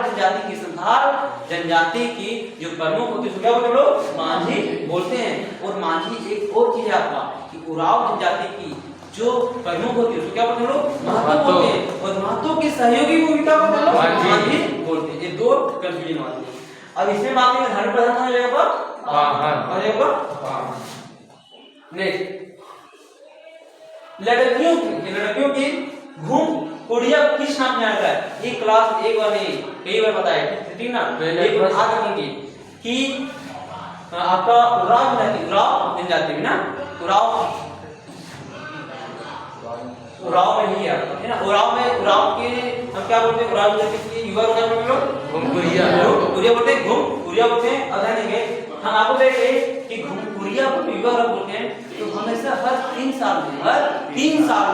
जनजाति की जो प्रमुख होती है उसको क्या बोलते हैं लोग? मांझी बोलते हैं। और मांझी एक और चीज है आपका कि उराव जनजाति की जो प्रमुख होती है उसको क्या बोलते हैं लोग? महतो बोलते हैं। और महतो के सहयोगी को क्या बोलते हैं लोग? मांझी बोलते हैं। ये दो कंफ्यूजन आती है। अब इसमें बात करेंगे धर्म प्रधान हो जाएगा वाहन हो जाएगा। नेक्स्ट लड़कियों की घूम कुड़िया किस नाम से आता है? ये क्लास एक बार नहीं कई बार बताया ठीक ना। एक बार याद रखेंगे कि आपका उराव जनजाति में ना उराव में नहीं है ना। उराव के हम क्या बोलते हैं? उराव जनजाति की युवा बोलते हैं लोग घुमकुरिया बोलते हैं घुमकुरिया बोलते हैं। अध्ययन करेंगे हम आपको देखेंगे कि घुमकुरिया को युवा बोलते हैं। तो हमेशा हर 3 साल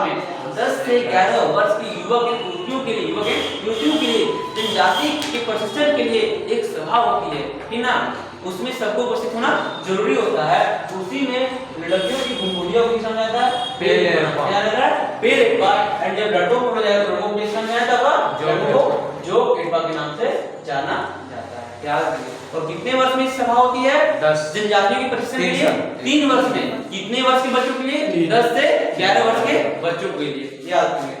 में 10 से 11 वर्ष की युवतियों के लिए जनजाति के प्रशिक्षण के लिए एक सभा होती है ठीक ना। उसमें सबको उपस्थित होना जरूरी होता है। उसी में लड़कियों की घुमकुरिया को समझा जाता है पेरेटवा एंड जब लड़कों को हो जाएगा तो लड़कों को समझा जाता है जो एटवा के नाम से जाना जाता है। याद रखिए। और कितने वर्ष में सभा होती है? 10 जनजातियों के प्रशिक्षण के लिए 3 वर्ष में। कितने वर्ष के बच्चों के लिए? 10 से 11 वर्ष के बच्चों के लिए। याद रखिए।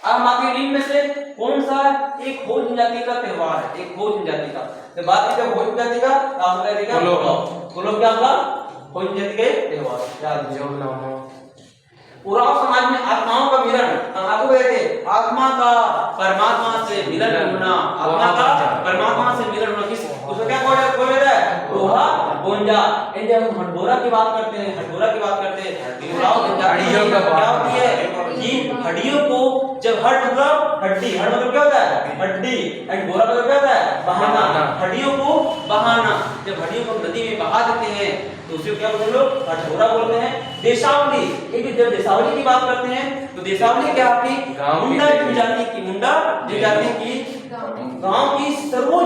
अब आपके रीड में से कौन सा एक हो जनजाति का त्योहार है? एक हो जनजाति का तो बात करें हो जनजाति का आपका देगा बोलो क्या होगा? हो जनजाति के त्योहार याद रखिए। उराव समाज में आत्माओं का मिलन आपको कहते हैं आत्मा का परमात्मा से मिलन होना। आत्मा का परमात्मा से मिलन होना किस उसको क्या बोला जाता है? ओहा बोंजा। जब हम हडोरा की बात करते हैं उराव जनजाति क्या होती है कि हड्डियों को जब हड मतलब हड्डी हड मतलब क्या होता है? हड्डी एंड बोरा मतलब क्या होता है? बहाना। हड्डियों को बहाना। जब हड्डियों को नदी में बहा देते हैं तो उसे क्या बोलते हैं लोग? हडोरा बोलते हैं। देशावली जब देशावली की बात करते हैं तो देशावली क्या आपकी मुंडा जनजाति की गांव की सरोज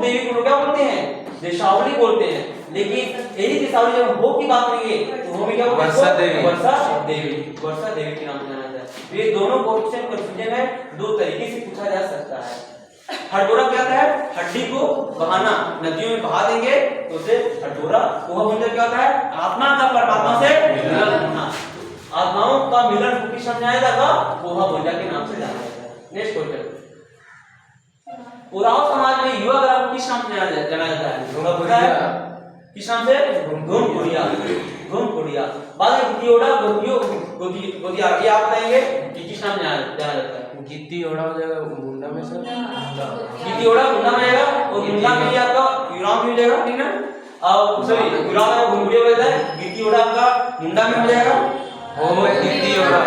देवी को क्या बोलते हैं? देशावली बोलते हैं। लेकिन यही देशावली जब हो की बात करेंगे तो वो भी क्या बोलते हैं? वर्षा देवी के नाम से जाना जाता है। ये दोनों क्वेश्चन कंफ्यूजन है, 2 तरीके से पूछा जा सकता है। हडोरा क्या होता है? हड्डी को बहाना। नदियों में बहा देंगे तो उसे हडोरा। वह बोलते क्या होता है? आत्मा का परमात्मा से मिलन होना। आत्माओं का मिलन किस नाम से जाना जाता है? ओहा बोंजा के नाम से जाना जाता है। नेक्स्ट क्वेश्चन उराव समाज में युवा ग्राम किस नाम से जाना जाता है? किस नाम से? घुमकुरिया। बाद में गिद्दियोड़ा गोदिया ये आप बताएंगे कि किस नाम से जाना जाता है? गिद्दियोड़ा हो जाएगा मुंडा में सर। गिद्दियोड़ा मुंडा में आएगा और मुंडा में ही आपका युराव में हो जाएगा ठीक ना। और सॉरी युराव में घुमकुरिया बोलता है। गिद्दियोड़ा आपका मुंडा में हो जाएगा। हो में गिद्दियोड़ा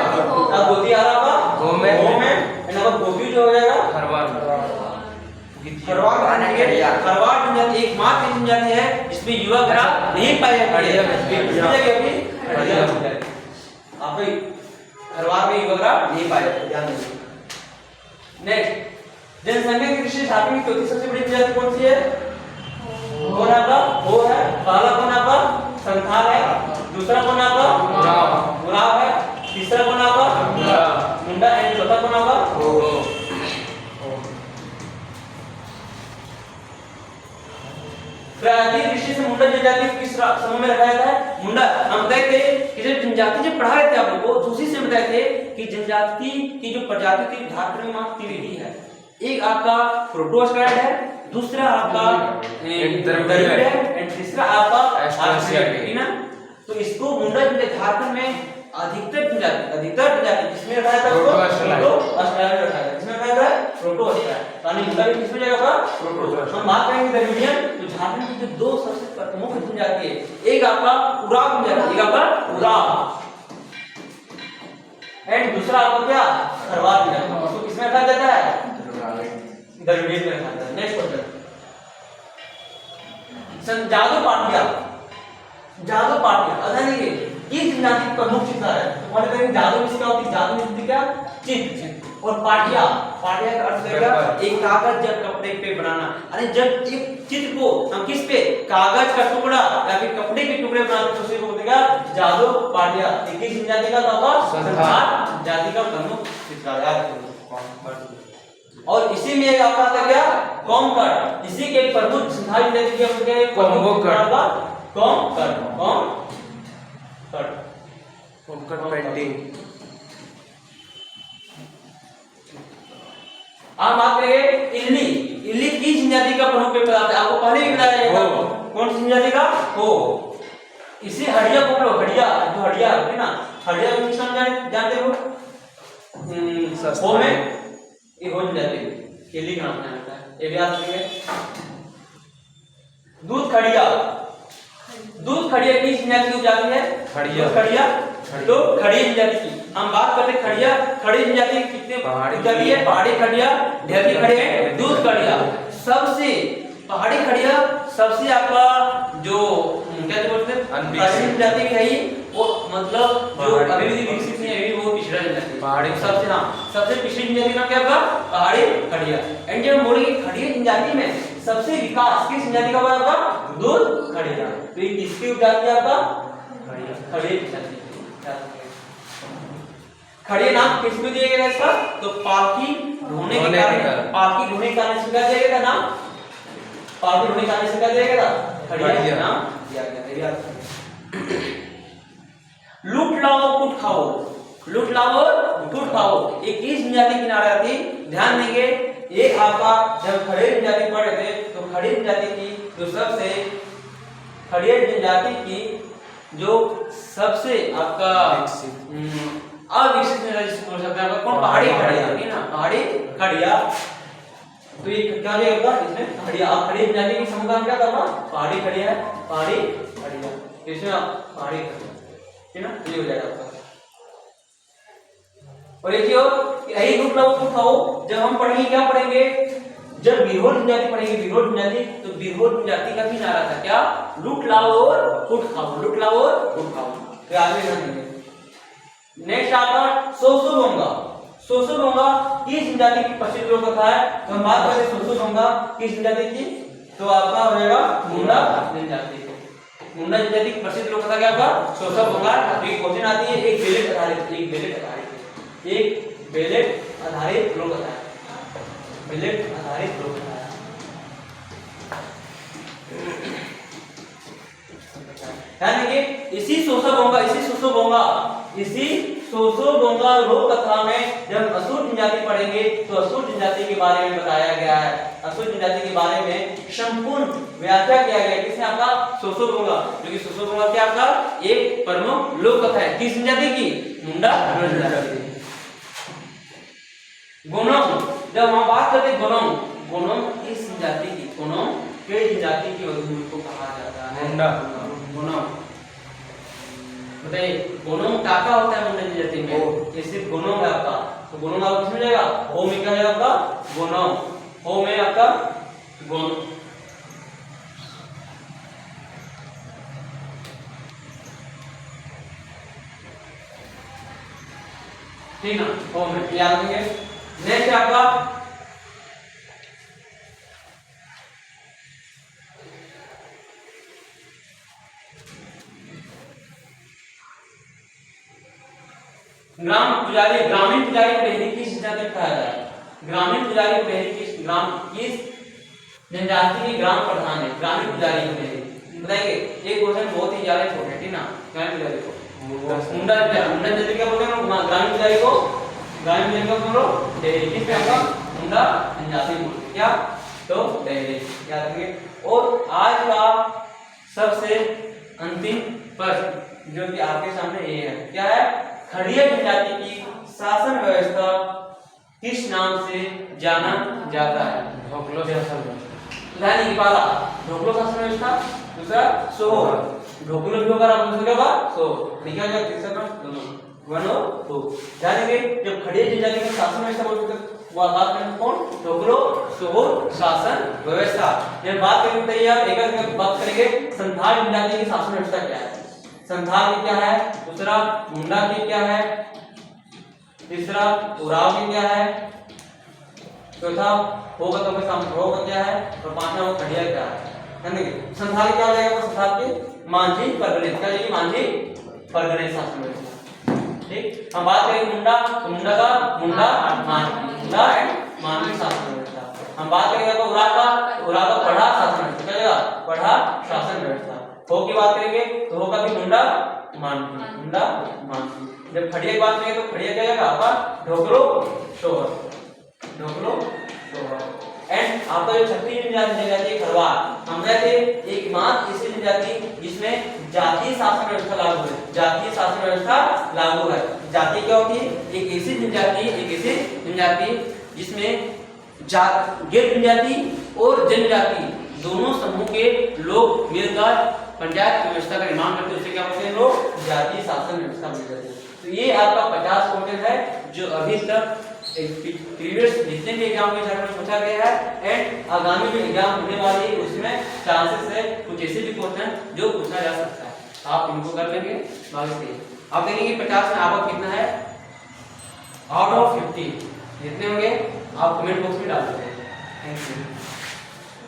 अब गोदिया आपका हो में एंड अब गोदी जो हो जाएगा खरवार जनजाति एकमात्र जनजाति है जिसमें युवा ग्राम नहीं पाई जाती है। आप खरवार में युवा ग्राम नहीं पाए जाते ध्यान दीजिए। नेक्स्ट जनसंख्या की दृष्टि से झारखंड की चौथी सबसे बड़ी जनजाति कौन सी है? कौन आपका वो है? पहला कौन आपका? संथाल है। दूसरा कौन आपका? उराव है। तीसरा कौन आपका? मुंडा एंड चौथा कौन आपका? प्रायद्वीप दृष्टि से मुंडा जनजाति किस समूह में रखा जाता है? मुंडा। हम बताए थे कि जब जनजाति जब पढ़ा रहे थे आप लोगों को तो उसी से बताए थे कि जनजाति की जो प्रजाति थी झारखंड में मात्र 3 ही है। एक आपका प्रोटोस्टाइड है, दूसरा आपका द्रविड़ है एंड तीसरा आपका आर्यभट्ट ना। तो इसको मुंडा झारखंड में अधिकतर प्रजाति किसमें रखा था? प्रोटोस्टाइड रखा है। किसमें रखा है? प्रोटोस्टाइड। यानी मुंडा भी किसमें जाएगा? प्रोटोस्टाइड। हम बात करेंगे द्रविडियन तो झारखंड की जो 2 सबसे प्रमुख जनजाति है एक आपका उराव जनजाति एक आपका उराव एंड दूसरा आपका क्या? खरवार जनजाति। उसको किसमें रखा जाता है? द्रविडियन में रखा जाता है। नेक्स्ट क्वेश्चन जादू पाटिया अध्ययन ये जनजाति की प्रमुख चित्रा है। तो मान लेते हैं जादू किसका होती है? जादू होती क्या? चित्र। और पाटिया का अर्थ है क्या? एक कागज या कपड़े पे बनाना। अरे जब एक चित्र को हम किस पे? कागज का टुकड़ा या फिर कपड़े के टुकड़े बनाते हैं उसे बोलते हैं जादू पाटिया। किस जनजाति का था? संथाल जाति का प्रमुख चित्रा। और इसी में आपका था क्या? कोमकर। इसी के प्रमुख संथाल जनजाति के कोमकर पेंटिंग। आप बात करेंगे इल्ली, इल्ली किस जनजाति का प्रमुख पेड़ पदार्थ है? आपको पहले भी बताया जाएगा। कौन सी जनजाति का? हो। इसे हड़िया बोल लो, हड़िया, जो हड़िया है ना, हड़िया को किस नाम जानते हो? हो में ये हो जनजाति इल्ली का नाम जाता है, ये भी याद रखिए। दूध खड़िया, दूध खड़िया किस जनजाति की जाति है? खड़िया, खड़िया, तो खड़ी जनजाति की हम बात करते हैं। खड़िया, खड़ी जनजाति कितने जाति है? पहाड़ी खड़िया, ढेकी खड़िया, दूध खड़िया। सबसे पहाड़ी खड़िया सबसे आपका जो क्या बोलते हैं प्राचीन जनजाति भी है ये, वो मतलब जो अभी भी विकसित नहीं है, वो पिछड़ा जनजाति पहाड़ी सबसे, हाँ सबसे पिछड़ी जनजाति का क्या होगा? पहाड़ी खड़िया। एंड जब हम बोलेंगे खड़िया जनजाति में सबसे विकास किस जनजाति का हुआ आपका? दूध खड़िया। तो ये किसकी उपजाति है आपका? खड़िया जनजाति। खड़िया नाम किसको दिया गया इसका? तो पालकी ढोने के कारण, पालकी ढोने के कारण इसका दिया गया था नाम, पालकी ढोने के कारण इसका दिया गया था खड़िया नाम दिया गया था। लूट लाओ कुट खाओ, लूट लाओ कुट खाओ, ये किस जनजाति की नारा थी? ध्यान देंगे ये आपका जब खड़े जनजाति पढ़े थे तो खड़ी जनजाति की जो सबसे खड़िया जनजाति की जो सबसे आपका अविकसित बोल सकते हैं कौन? पहाड़ी खड़िया है ना, पहाड़ी खड़िया। तो ये क्या हो जाएगा इसमें? खड़िया। अब खड़ी जनजाति की समूह का क्या था? पहाड़ी खड़िया, पहाड़ी खड़िया, इसमें आप पहाड़ी खड़िया, ठीक ना, ये हो जाएगा आपका। और एक यही रूप लोग को खाओ जब हम पढ़ेंगे, क्या पढ़ेंगे? जब बिरहोर जनजाति पढ़ेंगे, बिरहोर जनजाति, तो बिरहोर जनजाति का भी नारा था क्या? लूट लाओ और कुट खाओ, लूट लाओ और कुट खाओ। तो आगे ध्यान देंगे। नेक्स्ट आता सोसोबोंगा, सोसोबोंगा किस जनजाति की प्रसिद्ध लोक कथा है? तो हम बात करें सोसोबोंगा किस जनजाति की, तो आपका हो जाएगा मुंडा जनजाति। मुंडा जनजाति की प्रसिद्ध लोक कथा क्या होगा? सोसोबोंगा। एक क्वेश्चन आती है, एक बेलेट आधारित, एक बेलेट आधारित, एक बेलेट आधारित लोक कथा है, बेलेट आधारित लोक कथा है। ध्यान देखिए, इसी सोसोबोंगा, इसी सोसोबोंगा लोक कथा में जब असुर जनजाति पढ़ेंगे तो असुर जनजाति के बारे में बताया गया है। असुर जनजाति के बारे में संपूर्ण व्याख्या किया गया है। किसने? आपका सोसोबोंगा, जो कि सोसोबोंगा क्या आपका एक प्रमुख लोक कथा है। किस जनजाति की? मुंडा जनजाति। गोनोंग, जब हम बात करते हैं गोनोंग, गोनोंग किस जनजाति की? गोनोंग किस जनजाति की वस्तु को कहा जाता है? मुंडा। गोनोंग बताइए, गोनोंग क्या क्या होता है मुंडा जनजाति में? ये सिर्फ गोनोंग है आपका, तो गोनोंग आपका किसमें जाएगा? हो में क्या जाएगा आपका? गोनोंग, हो में आपका गोन। ठीक ना, हो में याद रखेंगे। नेक्स्ट आपका ग्राम पुजारी, ग्रामीण पुजारी पहली किस जनजाति में कहा जाता है? ग्रामीण पुजारी पहली किस जनजाति के ग्राम प्रधान है? ग्रामीण पुजारी पहली बताएंगे। एक क्वेश्चन बहुत ही ज्यादा छोटा है, ठीक ना। ग्रामीण पुजारी को मुंडा जनजाति क्या बोलते हैं? ग्रामीण पुजारी को, ग्रामीण पुजारी को बोलो डेहरी। किस पे आपका? मुंडा जनजाति बोलते क्या? तो डेहरी, याद रखिए। और आज का सबसे अंतिम प्रश्न जो कि आपके सामने ये है, क्या है? खड़िया जनजाति की शासन व्यवस्था किस नाम से जाना जाता है? ढोकलो शासन पहला ढोकलो शासन व्यवस्था, दूसरा सोहर, ढोकलो भी होगा आप क्या होगा? सो लिखा जाएगा तीसरा दोनों 1 और 2। जानेंगे जब खड़िया जनजाति की शासन व्यवस्था बोलते हैं वो बात करेंगे कौन? ढोकलो सोहर शासन व्यवस्था। जब बात करेंगे तो यार एक बात करेंगे संथाल जनजाति की शासन व्यवस्था क्या है? संथाल की क्या है? दूसरा मुंडा की क्या है? तीसरा उराव की क्या है? चौथा होगा तो होगा क्या है? और पांचवा खड़िया क्या है? संथाल क्या हो जाएगा? संथाल की मांझी परगणे, क्या जाएगी? मांझी परगणे शासन व्यवस्था। ठीक, हम बात करेंगे मुंडा, तो मुंडा का मुंडा एंड मांझी शासन व्यवस्था। हम बात करेंगे उराव का पढ़ा शासन व्यवस्था, क्या जाएगा? पढ़ा शासन व्यवस्था। हो की बात करेंगे तो होगा भी मुंडा मानसी, मुंडा मानसी। जब खड़िया की बात करेंगे तो खड़िया क्या जाएगा? आपका ढोकलो सोहर, ढोकलो सोहर। एंड आपका जो छठी जनजाति है खरवार, हम रहे थे एकमात्र ऐसी जनजाति जिसमें जातीय शासन व्यवस्था लागू है। जातीय शासन व्यवस्था लागू है। जाति क्या होती है? एक ऐसी जनजाति जिसमें गैर जनजाति और जनजाति दोनों समूह के लोग मिलकर पंचायत व्यवस्था का निर्माण करते हैं। उसे क्या बोलते हैं लोग? जातीय शासन व्यवस्था बोलते हैं। तो ये आपका 50 क्वेश्चन है जो अभी तक प्रीवियस जितने भी एग्जाम में पूछा गया है एंड आगामी जो एग्जाम होने वाली है उसमें चांसेस है कुछ ऐसे भी क्वेश्चन जो पूछा जा सकता है। आप इनको कर लेंगे बाकी से आप देखेंगे 50 में आपका कितना है आउट ऑफ 50 जितने होंगे आप कमेंट बॉक्स में डाल दीजिए। Thank you.